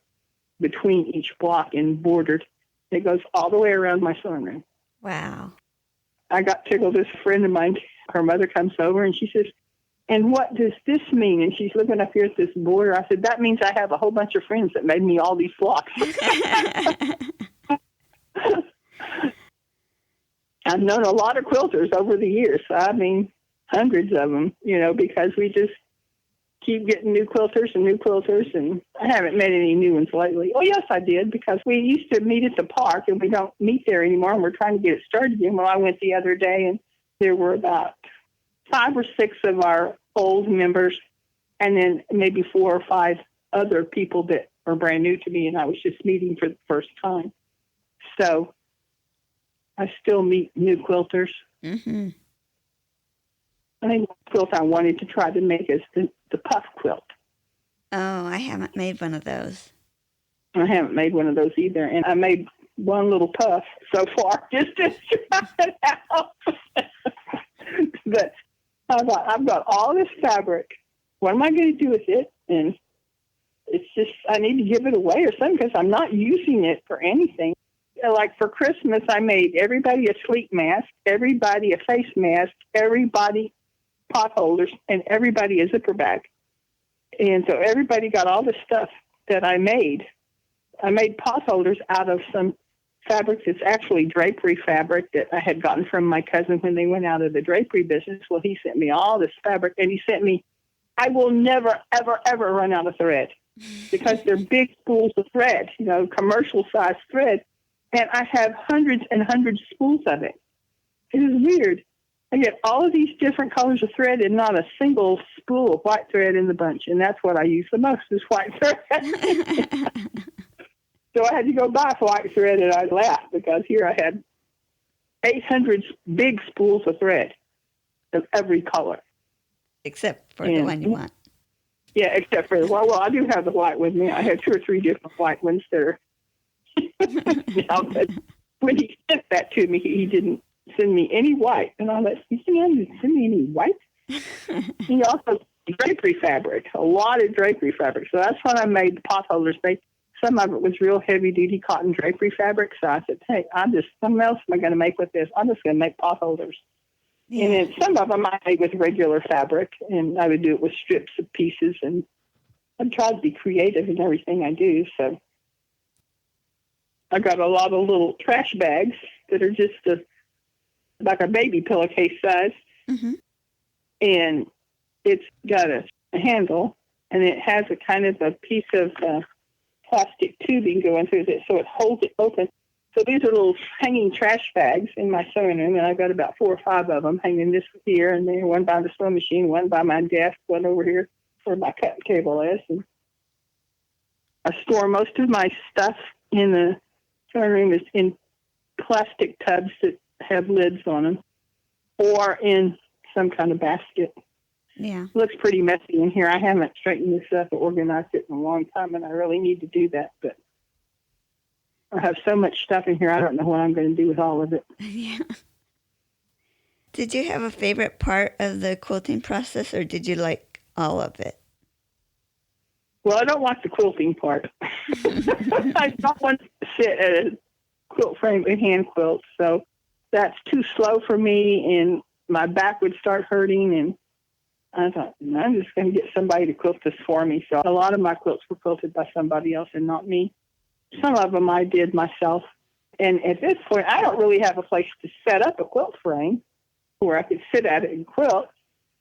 between each block and bordered. It goes all the way around my sewing room. Wow. I got tickled. This friend of mine, her mother comes over, and she says, and what does this mean? And she's looking up here at this border. I said, that means I have a whole bunch of friends that made me all these blocks. I've known a lot of quilters over the years. I mean, hundreds of them, because we just keep getting new quilters, and I haven't met any new ones lately. Oh, yes, I did, because we used to meet at the park, and we don't meet there anymore, and we're trying to get it started again. Well, I went the other day, and there were about 5 or 6 of our old members, and then maybe 4 or 5 other people that are brand new to me, and I was just meeting for the first time. So I still meet new quilters. Mm-hmm. I think the quilt I wanted to try to make is the puff quilt. Oh, I haven't made one of those. I haven't made one of those either, and I made one little puff so far just to try it out. But I've got all this fabric. What am I going to do with it? And it's just, I need to give it away or something, because I'm not using it for anything. Like for Christmas, I made everybody a sleep mask, everybody a face mask, everybody pot holders, and everybody a zipper bag. And so everybody got all the stuff that I made. I made pot holders out of some fabric that's actually drapery fabric that I had gotten from my cousin when they went out of the drapery business. Well, he sent me all this fabric, and he sent me, I will never, ever, ever run out of thread, because they're big spools of thread, commercial-sized thread. And I have hundreds and hundreds of spools of it. It is weird. I get all of these different colors of thread and not a single spool of white thread in the bunch. And that's what I use the most, is white thread. So I had to go buy white thread, and I laughed, because here I had 800 big spools of thread of every color. Except for the one you want. Yeah, except for well, I do have the white with me. I have 2 or 3 different white ones that are. But when he sent that to me, he didn't send me any white, and I thought, he didn't send me any white. He also drapery fabric, a lot of drapery fabric. So that's when I made the pot holders. Some of it was real heavy duty cotton drapery fabric. So I said, hey, something else am I going to make with this? I'm just going to make pot holders. Yeah. And then some of them I made with regular fabric, and I would do it with strips of pieces, and I try to be creative in everything I do. So I got a lot of little trash bags that are just like a baby pillowcase size. Mm-hmm. And it's got a handle, and it has a kind of a piece of plastic tubing going through it, so it holds it open. So these are little hanging trash bags in my sewing room, and I've got about 4 or 5 of them hanging this here and there, one by the sewing machine, one by my desk, one over here where my cutting table is. And I store most of my stuff in the sewing room is in plastic tubs that have lids on them, or in some kind of basket. Yeah. It looks pretty messy in here. I haven't straightened this up or organized it in a long time, and I really need to do that. But I have so much stuff in here, I don't know what I'm going to do with all of it. Yeah. Did you have a favorite part of the quilting process, or did you like all of it? Well, I don't like the quilting part. I don't want to sit at a quilt frame and hand quilt, so that's too slow for me, and my back would start hurting, and I thought, I'm just going to get somebody to quilt this for me. So a lot of my quilts were quilted by somebody else and not me. Some of them I did myself. And at this point, I don't really have a place to set up a quilt frame where I could sit at it and quilt.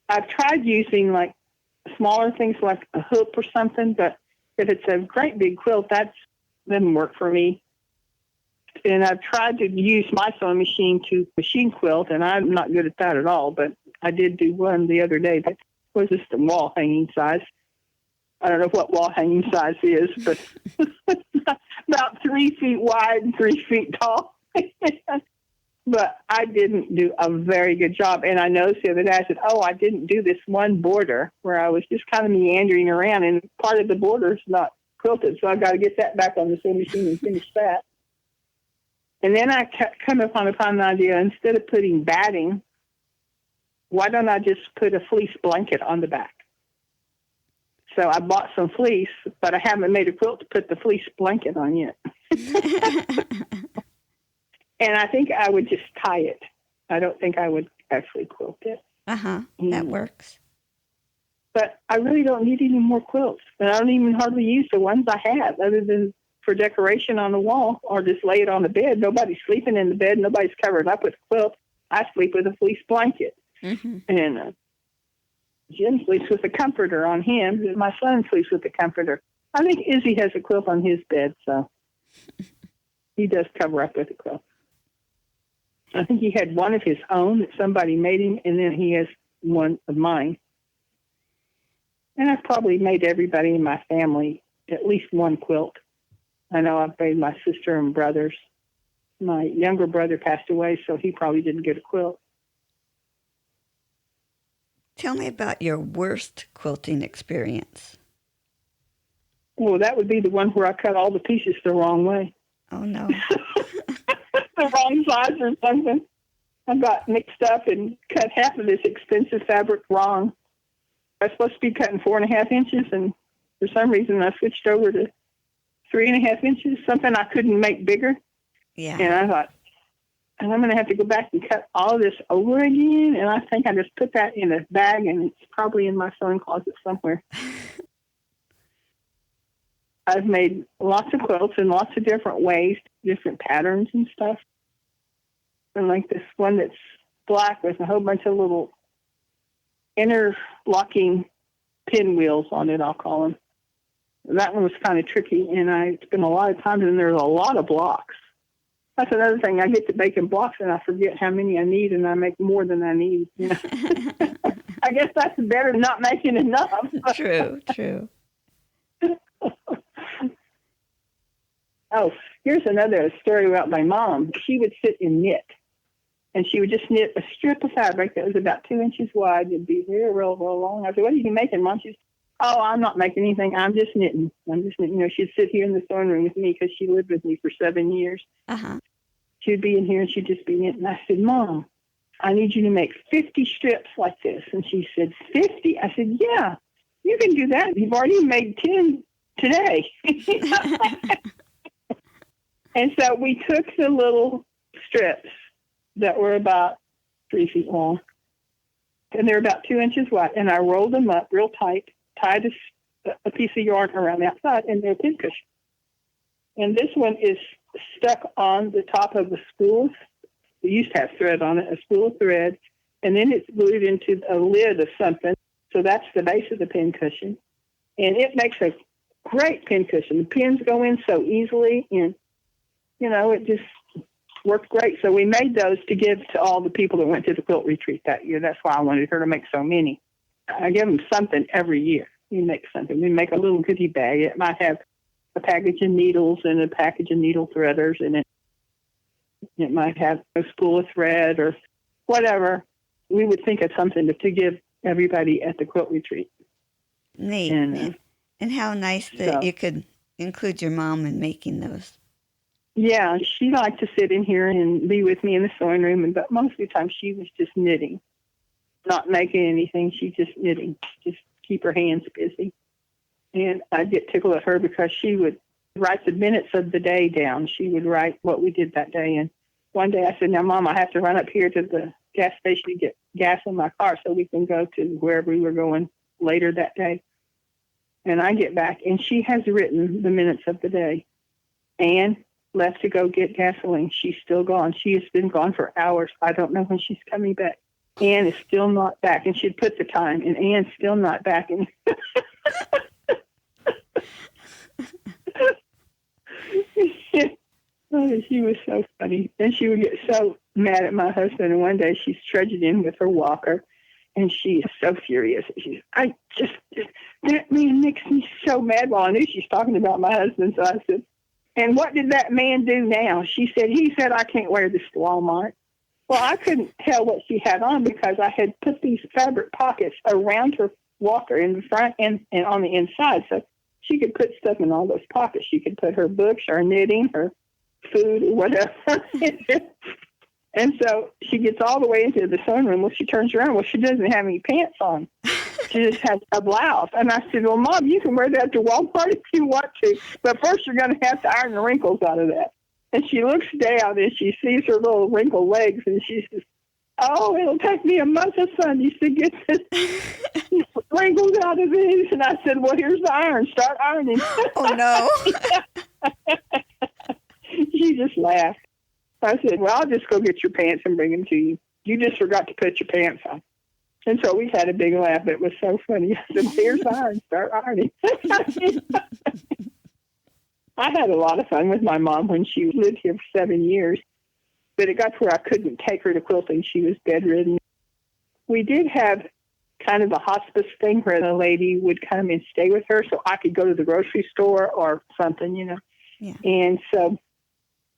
I've tried using like smaller things like a hoop or something, but if it's a great big quilt, that doesn't work for me. And I've tried to use my sewing machine to machine quilt, and I'm not good at that at all, but I did do one the other day that was just a wall hanging size. I don't know what wall hanging size is, but about 3 feet wide and 3 feet tall. But I didn't do a very good job. And I noticed the other day, I said, I didn't do this one border where I was just kind of meandering around, and part of the border is not quilted, so I've got to get that back on the sewing machine and finish that. And then I come upon the idea, instead of putting batting, why don't I just put a fleece blanket on the back? So I bought some fleece, but I haven't made a quilt to put the fleece blanket on yet. And I think I would just tie it. I don't think I would actually quilt it. Uh-huh. That works. But I really don't need any more quilts. And I don't even hardly use the ones I have, other than for decoration on the wall or just lay it on the bed. Nobody's sleeping in the bed. Nobody's covered up with a quilt. I sleep with a fleece blanket. Mm-hmm. And Jim sleeps with a comforter on him. My son sleeps with a comforter. I think Izzy has a quilt on his bed, so he does cover up with a quilt. I think he had one of his own that somebody made him, and then he has one of mine. And I've probably made everybody in my family at least one quilt. I know I've made my sister and brothers. My younger brother passed away, so he probably didn't get a quilt. Tell me about your worst quilting experience. Well, that would be the one where I cut all the pieces the wrong way. Oh, no. The wrong size or something. I got mixed up and cut half of this expensive fabric wrong. I was supposed to be cutting 4.5 inches, and for some reason I switched over to 3.5 inches, something I couldn't make bigger. Yeah. And I thought, and I'm going to have to go back and cut all this over again. And I think I just put that in a bag, and it's probably in my sewing closet somewhere. I've made lots of quilts in lots of different ways, different patterns and stuff. And like this one that's black with a whole bunch of little interlocking pinwheels on it, I'll call them. That one was kind of tricky, and I spent a lot of time, and there's a lot of blocks. That's another thing. I get to making blocks, and I forget how many I need, and I make more than I need. You know? I guess that's better than not making enough. True. Oh, here's another story about my mom. She would sit and knit, and she would just knit a strip of fabric that was about 2 inches wide. It'd be real long. I said, "What are you making, Mom?" She said, "Oh, I'm not making anything. I'm just knitting. You know, she'd sit here in the sewing room with me because she lived with me for 7 years. Uh-huh. She'd be in here and she'd just be knitting. I said, "Mom, I need you to make 50 strips like this." And she said, 50? I said, "Yeah, you can do that. You've already made 10 today." And so we took the little strips that were about 3 feet long, and they're about 2 inches wide, and I rolled them up real tight, tied a piece of yarn around the outside, and they're a pincushion. And this one is stuck on the top of a spool. We used to have thread on it, a spool of thread, and then it's glued into a lid of something. So that's the base of the pincushion. And it makes a great pincushion. The pins go in so easily, and, you know, it just worked great. So we made those to give to all the people that went to the quilt retreat that year. That's why I wanted her to make so many. I give them something every year. We make something. We make a little goodie bag. It might have a package of needles and a package of needle threaders in it. It might have a spool of thread or whatever. We would think of something to give everybody at the quilt retreat. Neat. And how nice that you could include your mom in making those. Yeah, she liked to sit in here and be with me in the sewing room, but most of the time she was just knitting, not making anything. She just knitting, just keep her hands busy. And I'd get tickled at her because she would write the minutes of the day down. She would write what we did that day. And one day I said, "Now, Mom, I have to run up here to the gas station to get gas in my car so we can go to wherever we were going later that day." And I get back, and she has written the minutes of the day. Anne left to go get gasoline. She's still gone. She has been gone for hours. I don't know when she's coming back. Anne is still not back. And she'd put the time, and Anne's still not back. And oh, she was so funny. And she would get so mad at my husband. And one day she's trudging in with her walker, and she is so furious. She's, that man makes me so mad. Well, I knew she's talking about my husband. So I said, "And what did that man do now?" She said, "He said I can't wear this to Walmart." Well, I couldn't tell what she had on because I had put these fabric pockets around her walker in the front and on the inside. So she could put stuff in all those pockets. She could put her books, her knitting, her food, or whatever. And so she gets all the way into the sewing room. Well, she turns around. Well, she doesn't have any pants on. She just has a blouse. And I said, "Well, Mom, you can wear that to Walmart if you want to. But first you're going to have to iron the wrinkles out of that." And she looks down and she sees her little wrinkled legs. And she says, "Oh, it'll take me a month of Sundays to get this wrinkles out of these." And I said, "Well, here's the iron. Start ironing." Oh, no. She just laughed. I said, well, I'll just go get your pants and bring them to you. You just forgot to put your pants on. And so we had a big laugh. It was so funny. I said, here's iron. Start ironing. I had a lot of fun with my mom when she lived here for 7 years. But it got to where I couldn't take her to quilting. She was bedridden. We did have kind of a hospice thing where the lady would come and stay with her so I could go to the grocery store or something, you know. Yeah. And so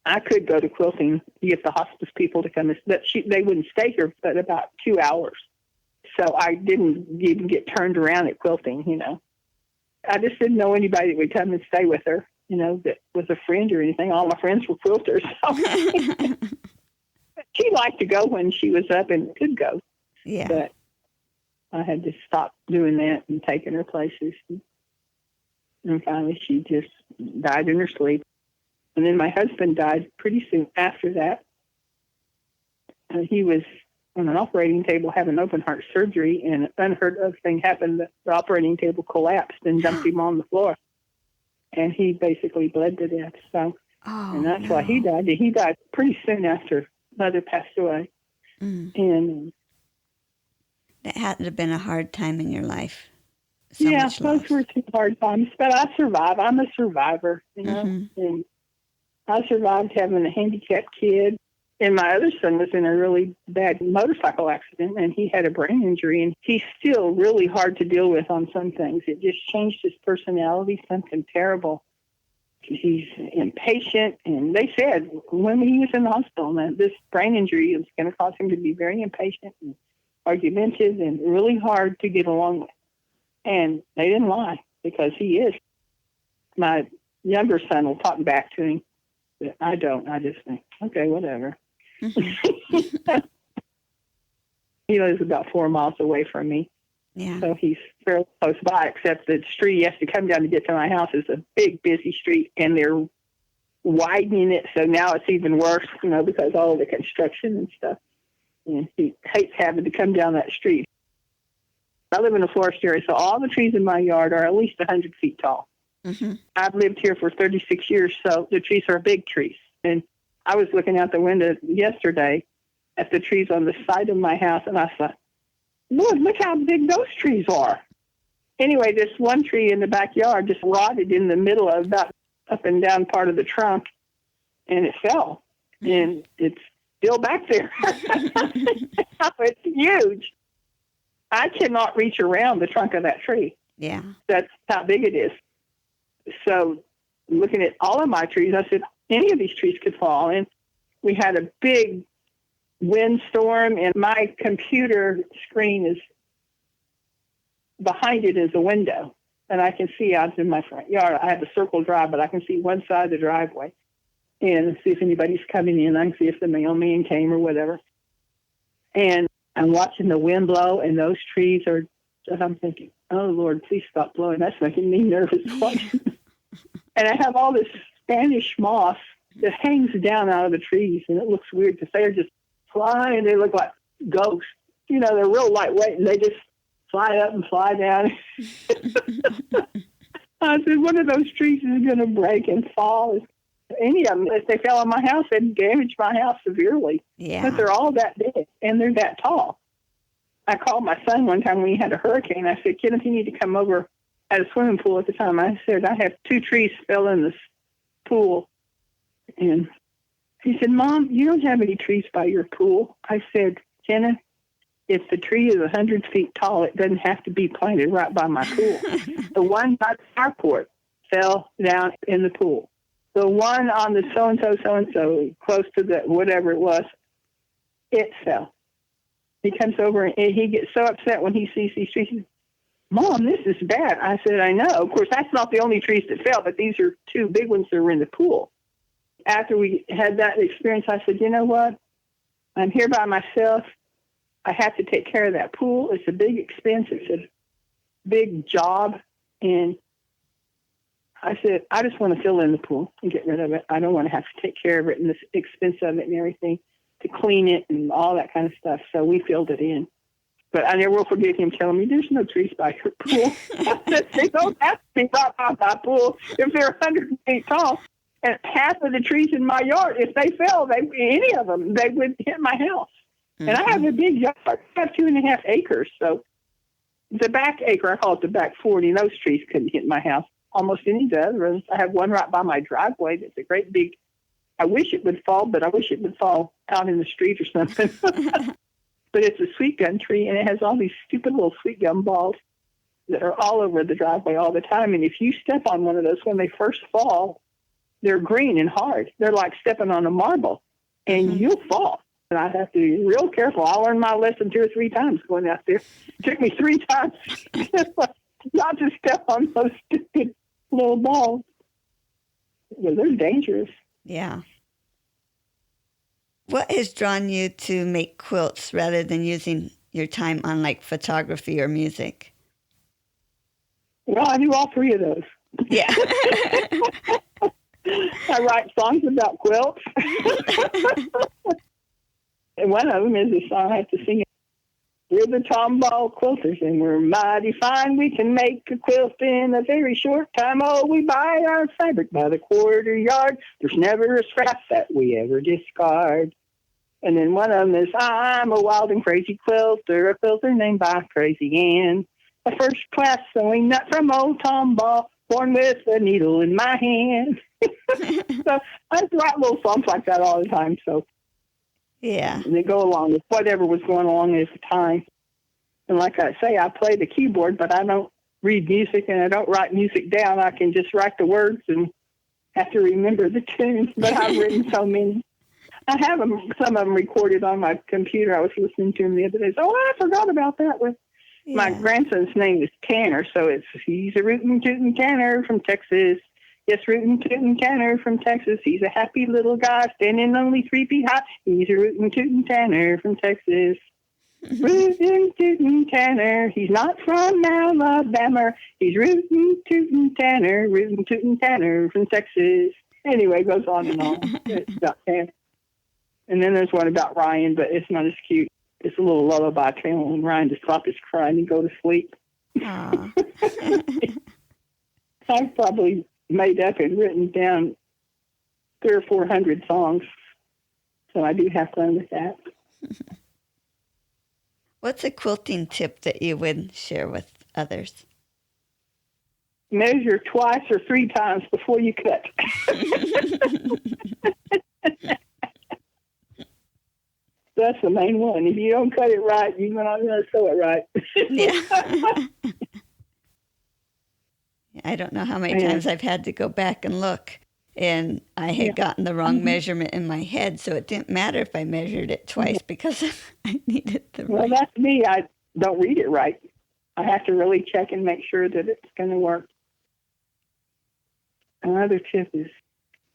I could go to quilting to get the hospice people to come. But they wouldn't stay here but about 2 hours. So I didn't even get turned around at quilting, you know. I just didn't know anybody that would come and stay with her, you know, that was a friend or anything. All my friends were quilters. So. She liked to go when she was up and could go. Yeah. But I had to stop doing that and taking her places. And finally she just died in her sleep. And then my husband died pretty soon after that. He was on an operating table having open heart surgery, and an unheard of thing happened. The operating table collapsed and dumped him on the floor. And he basically bled to death. So, and that's why he died. He died pretty soon after Mother passed away. And that had to have been a hard time in your life. Yeah, those were two hard times, but I survived. I'm a survivor, you know, and I survived having a handicapped kid. And my other son was in a really bad motorcycle accident, and he had a brain injury, and he's still really hard to deal with on some things. It just changed his personality, something terrible. He's impatient, and they said when he was in the hospital that this brain injury was going to cause him to be very impatient and argumentative and really hard to get along with. And they didn't lie, because he is. My younger son will talk back to him, but I don't. I just think, okay, whatever. He lives about 4 miles away from me. Yeah. So he's fairly close by, except the street he has to come down to get to my house is a big, busy street, and they're widening it, so now it's even worse, you know, because all of the construction and stuff. And he hates having to come down that street. I live in a forest area, so all the trees in my yard are at least 100 feet tall. I've lived here for 36 years, so the trees are big trees. And I was looking out the window yesterday at the trees on the side of my house, and I thought, Lord, look how big those trees are. Anyway, this one tree in the backyard just rotted in the middle of that up and down part of the trunk, and it fell. And it's still back there. It's huge. I cannot reach around the trunk of that tree. Yeah. That's how big it is. So looking at all of my trees, I said, any of these trees could fall. And we had a big windstorm, and my computer screen is behind it is a window, and I can see out in my front yard. I have a circle drive, but I can see one side of the driveway and see if anybody's coming in. I can see if the mailman came or whatever. And I'm watching the wind blow, and those trees are, and I'm thinking, oh, Lord, please stop blowing. That's making me nervous. And I have all this Spanish moss that hangs down out of the trees, and it looks weird because they're just flying. They look like ghosts. You know, they're real lightweight, and they just fly up and fly down. I said, one of those trees is going to break and fall. Any of them, if they fell on my house, they'd damage my house severely. Yeah. But they're all that big, and they're that tall. I called my son one time when we had a hurricane. I said, Kenneth, you need to come over at a swimming pool at the time. I said, I have 2 trees fell in this pool. And he said, Mom, you don't have any trees by your pool. I said, Kenneth, if the tree is 100 feet tall, it doesn't have to be planted right by my pool. The one by the carport fell down in the pool. The one on the so-and-so, close to the whatever it was, it fell. He comes over and he gets so upset when he sees these trees. He says, Mom, this is bad. I said, I know. Of course, that's not the only trees that fell, but these are 2 big ones that were in the pool. After we had that experience, I said, you know what? I'm here by myself. I have to take care of that pool. It's a big expense. It's a big job. And I said, I just want to fill in the pool and get rid of it. I don't want to have to take care of it and the expense of it and everything to clean it and all that kind of stuff. So we filled it in. But I never will forget him telling me, there's no trees by your pool. I said, they don't have to be right by my pool if they're 100 feet tall. And half of the trees in my yard, if they fell, any of them, they would hit my house. Mm-hmm. And I have a big yard. I have 2.5 acres. So the back acre, I call it the back 40, those trees couldn't hit my house. Almost any of the others. I have one right by my driveway that's a great big, I wish it would fall, but I wish it would fall out in the street or something. But it's a sweet gum tree, and it has all these stupid little sweet gum balls that are all over the driveway all the time. And if you step on one of those when they first fall, they're green and hard. They're like stepping on a marble, and you'll fall. And I have to be real careful. I learned my lesson 2 or 3 times going out there. It took me 3 times not to step on those stupid little balls. Well, they're dangerous. Yeah. What has drawn you to make quilts rather than using your time on like photography or music? Well, I do all 3 of those. Yeah. I write songs about quilts. And one of them is a song I have to sing. We're the Tomball Quilters, and we're mighty fine. We can make a quilt in a very short time. Oh, we buy our fabric by the quarter yard. There's never a scrap that we ever discard. And then one of them is, I'm a wild and crazy quilter, a quilter named by Crazy Ann. A first-class sewing nut from old Tomball, born with a needle in my hand. So I write little songs like that all the time. So yeah, they go along with whatever was going along at the time. And like I say, I play the keyboard, but I don't read music and I don't write music down. I can just write the words and have to remember the tunes. But I've written so many. I have some of them recorded on my computer. I was listening to them the other day. So, I forgot about that one. Yeah. My grandson's name is Tanner, so he's a rootin' tootin' Tanner from Texas. Yes, rootin' tootin' Tanner from Texas. He's a happy little guy standing only 3 feet high. He's a rootin' tootin' Tanner from Texas. Rootin' tootin' Tanner. He's not from Alabama. He's rootin' tootin' Tanner from Texas. Anyway, it goes on and on. It's about Tanner. And then there's one about Ryan, but it's not as cute. It's a little lullaby telling Ryan to stop his crying and go to sleep. I've probably made up and written down 300 or 400 songs, so I do have fun with that. What's a quilting tip that you would share with others? Measure twice or 3 times before you cut. That's the main one. If you don't cut it right, you're not going to sew it right. Yeah. I don't know how many times I've had to go back and look, and I had gotten the wrong measurement in my head, so it didn't matter if I measured it twice because I needed the right. Well, that's me. I don't read it right. I have to really check and make sure that it's going to work. Another tip is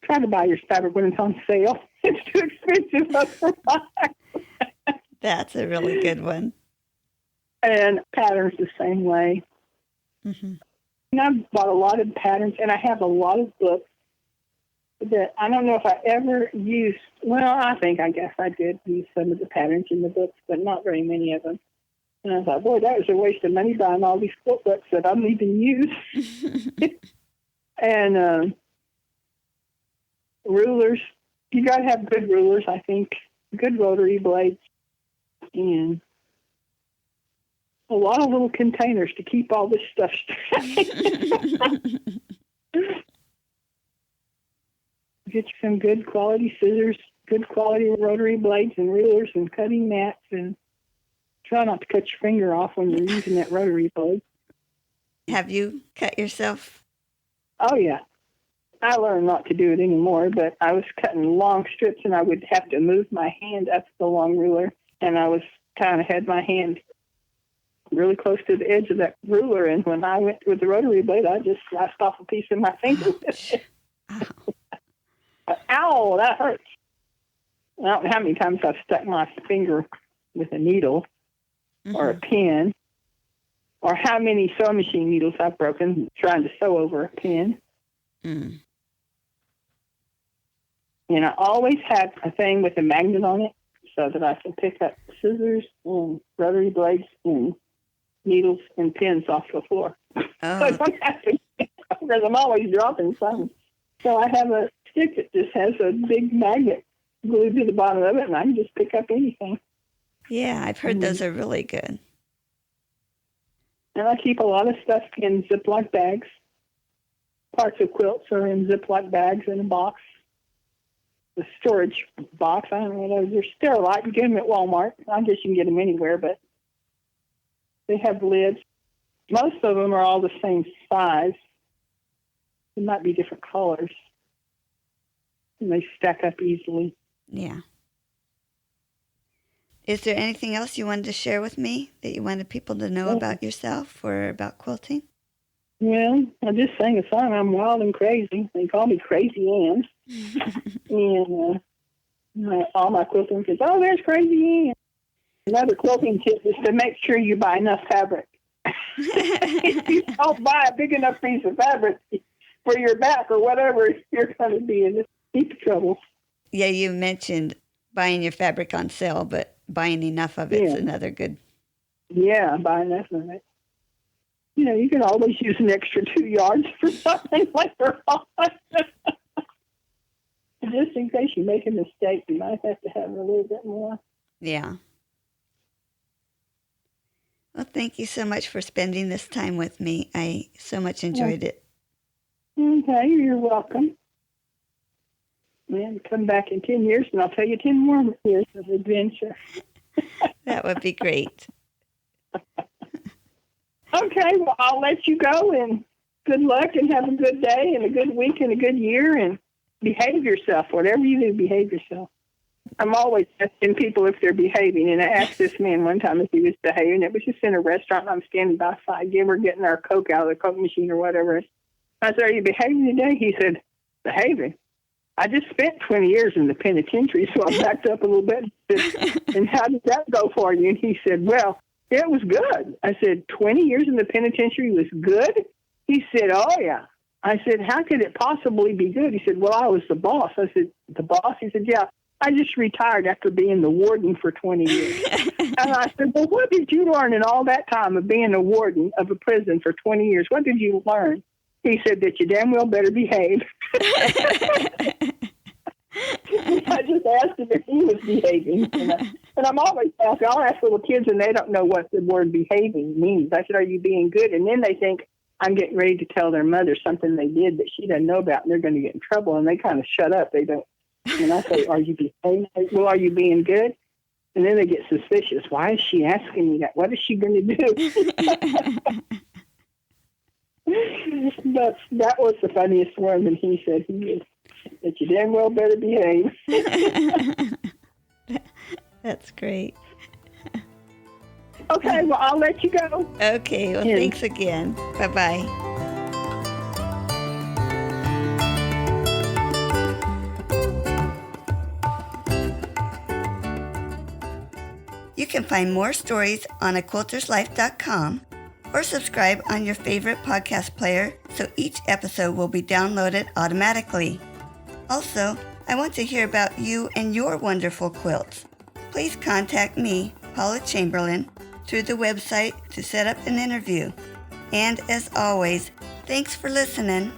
try to buy your fabric when it's on sale. It's too expensive otherwise. That's a really good one. And patterns the same way. Mm-hmm. And I've bought a lot of patterns, and I have a lot of books that I don't know if I ever used. Well, I guess I did use some of the patterns in the books, but not very many of them. And I thought, boy, that was a waste of money buying all these quilt books that I don't even use. And rulers. You got to have good rulers, I think. Good rotary blades. And a lot of little containers to keep all this stuff straight. Get you some good quality scissors, good quality rotary blades and rulers and cutting mats, and try not to cut your finger off when you're using that rotary blade. Have you cut yourself? Oh, yeah. I learned not to do it anymore, but I was cutting long strips, and I would have to move my hand up the long ruler, and I was kind of had my hand really close to the edge of that ruler, and when I went with the rotary blade, I just sliced off a piece of my finger with it. Ow, that hurts. I don't know how many times I've stuck my finger with a needle or a pin, or how many sewing machine needles I've broken trying to sew over a pin. Mm. And I always had a thing with a magnet on it so that I can pick up scissors and rotary blades and needles and pins off the floor. Oh. So I don't have to, because I'm always dropping something. So I have a stick that just has a big magnet glued to the bottom of it, and I can just pick up anything. Yeah, I've heard those are really good. And I keep a lot of stuff in Ziploc bags. Parts of quilts are in Ziploc bags in a box. The storage box, I don't know, they're sterilite. You get them at Walmart. I guess you can get them anywhere, but they have lids. Most of them are all the same size. They might be different colors. And they stack up easily. Yeah. Is there anything else you wanted to share with me that you wanted people to know about yourself or about quilting? Well, I just sang a song. I'm wild and crazy. They call me Crazy Ann. And all my quilting kids, oh, there's Crazy Ann. Another quilting tip is to make sure you buy enough fabric. If you don't buy a big enough piece of fabric for your back or whatever, you're going to be in deep trouble. Yeah, you mentioned buying your fabric on sale, but buying enough of it's another good. Yeah, buy enough of it. You know, you can always use an extra 2 yards for something later on. Just in case you make a mistake, you might have to have a little bit more. Yeah. Well, thank you so much for spending this time with me. I so much enjoyed it. Okay, you're welcome. And come back in 10 years, and I'll tell you 10 more years of adventure. That would be great. Okay, well, I'll let you go, and good luck, and have a good day, and a good week, and a good year, and behave yourself. Whatever you do, behave yourself. I'm always asking people if they're behaving, and I asked this man one time if he was behaving. It was just in a restaurant, and I'm standing by side. We're getting our Coke out of the Coke machine or whatever. I said, are you behaving today? He said, behaving? I just spent 20 years in the penitentiary, so I backed up a little bit and said, and how did that go for you? And he said, well, it was good. I said, 20 years in the penitentiary was good? He said, oh, yeah. I said, how could it possibly be good? He said, well, I was the boss. I said, the boss? He said, yeah, I just retired after being the warden for 20 years. And I said, well, what did you learn in all that time of being a warden of a prison for 20 years? What did you learn? He said that you damn well better behave. I just asked him if he was behaving. And I'm always asking, I'll ask little kids and they don't know what the word behaving means. I said, are you being good? And then they think I'm getting ready to tell their mother something they did that she doesn't know about and they're going to get in trouble. And they kind of shut up. They don't. And I say, are you behaving? Well, are you being good? And then they get suspicious. Why is she asking me that? What is she going to do? But that was the funniest one, and he said that you damn well better behave. That's great. Okay, well, I'll let you go. Okay, well, thanks again. Bye-bye. You can find more stories on aquilterslife.com or subscribe on your favorite podcast player so each episode will be downloaded automatically. Also, I want to hear about you and your wonderful quilts. Please contact me, Paula Chamberlain, through the website to set up an interview. And as always, thanks for listening.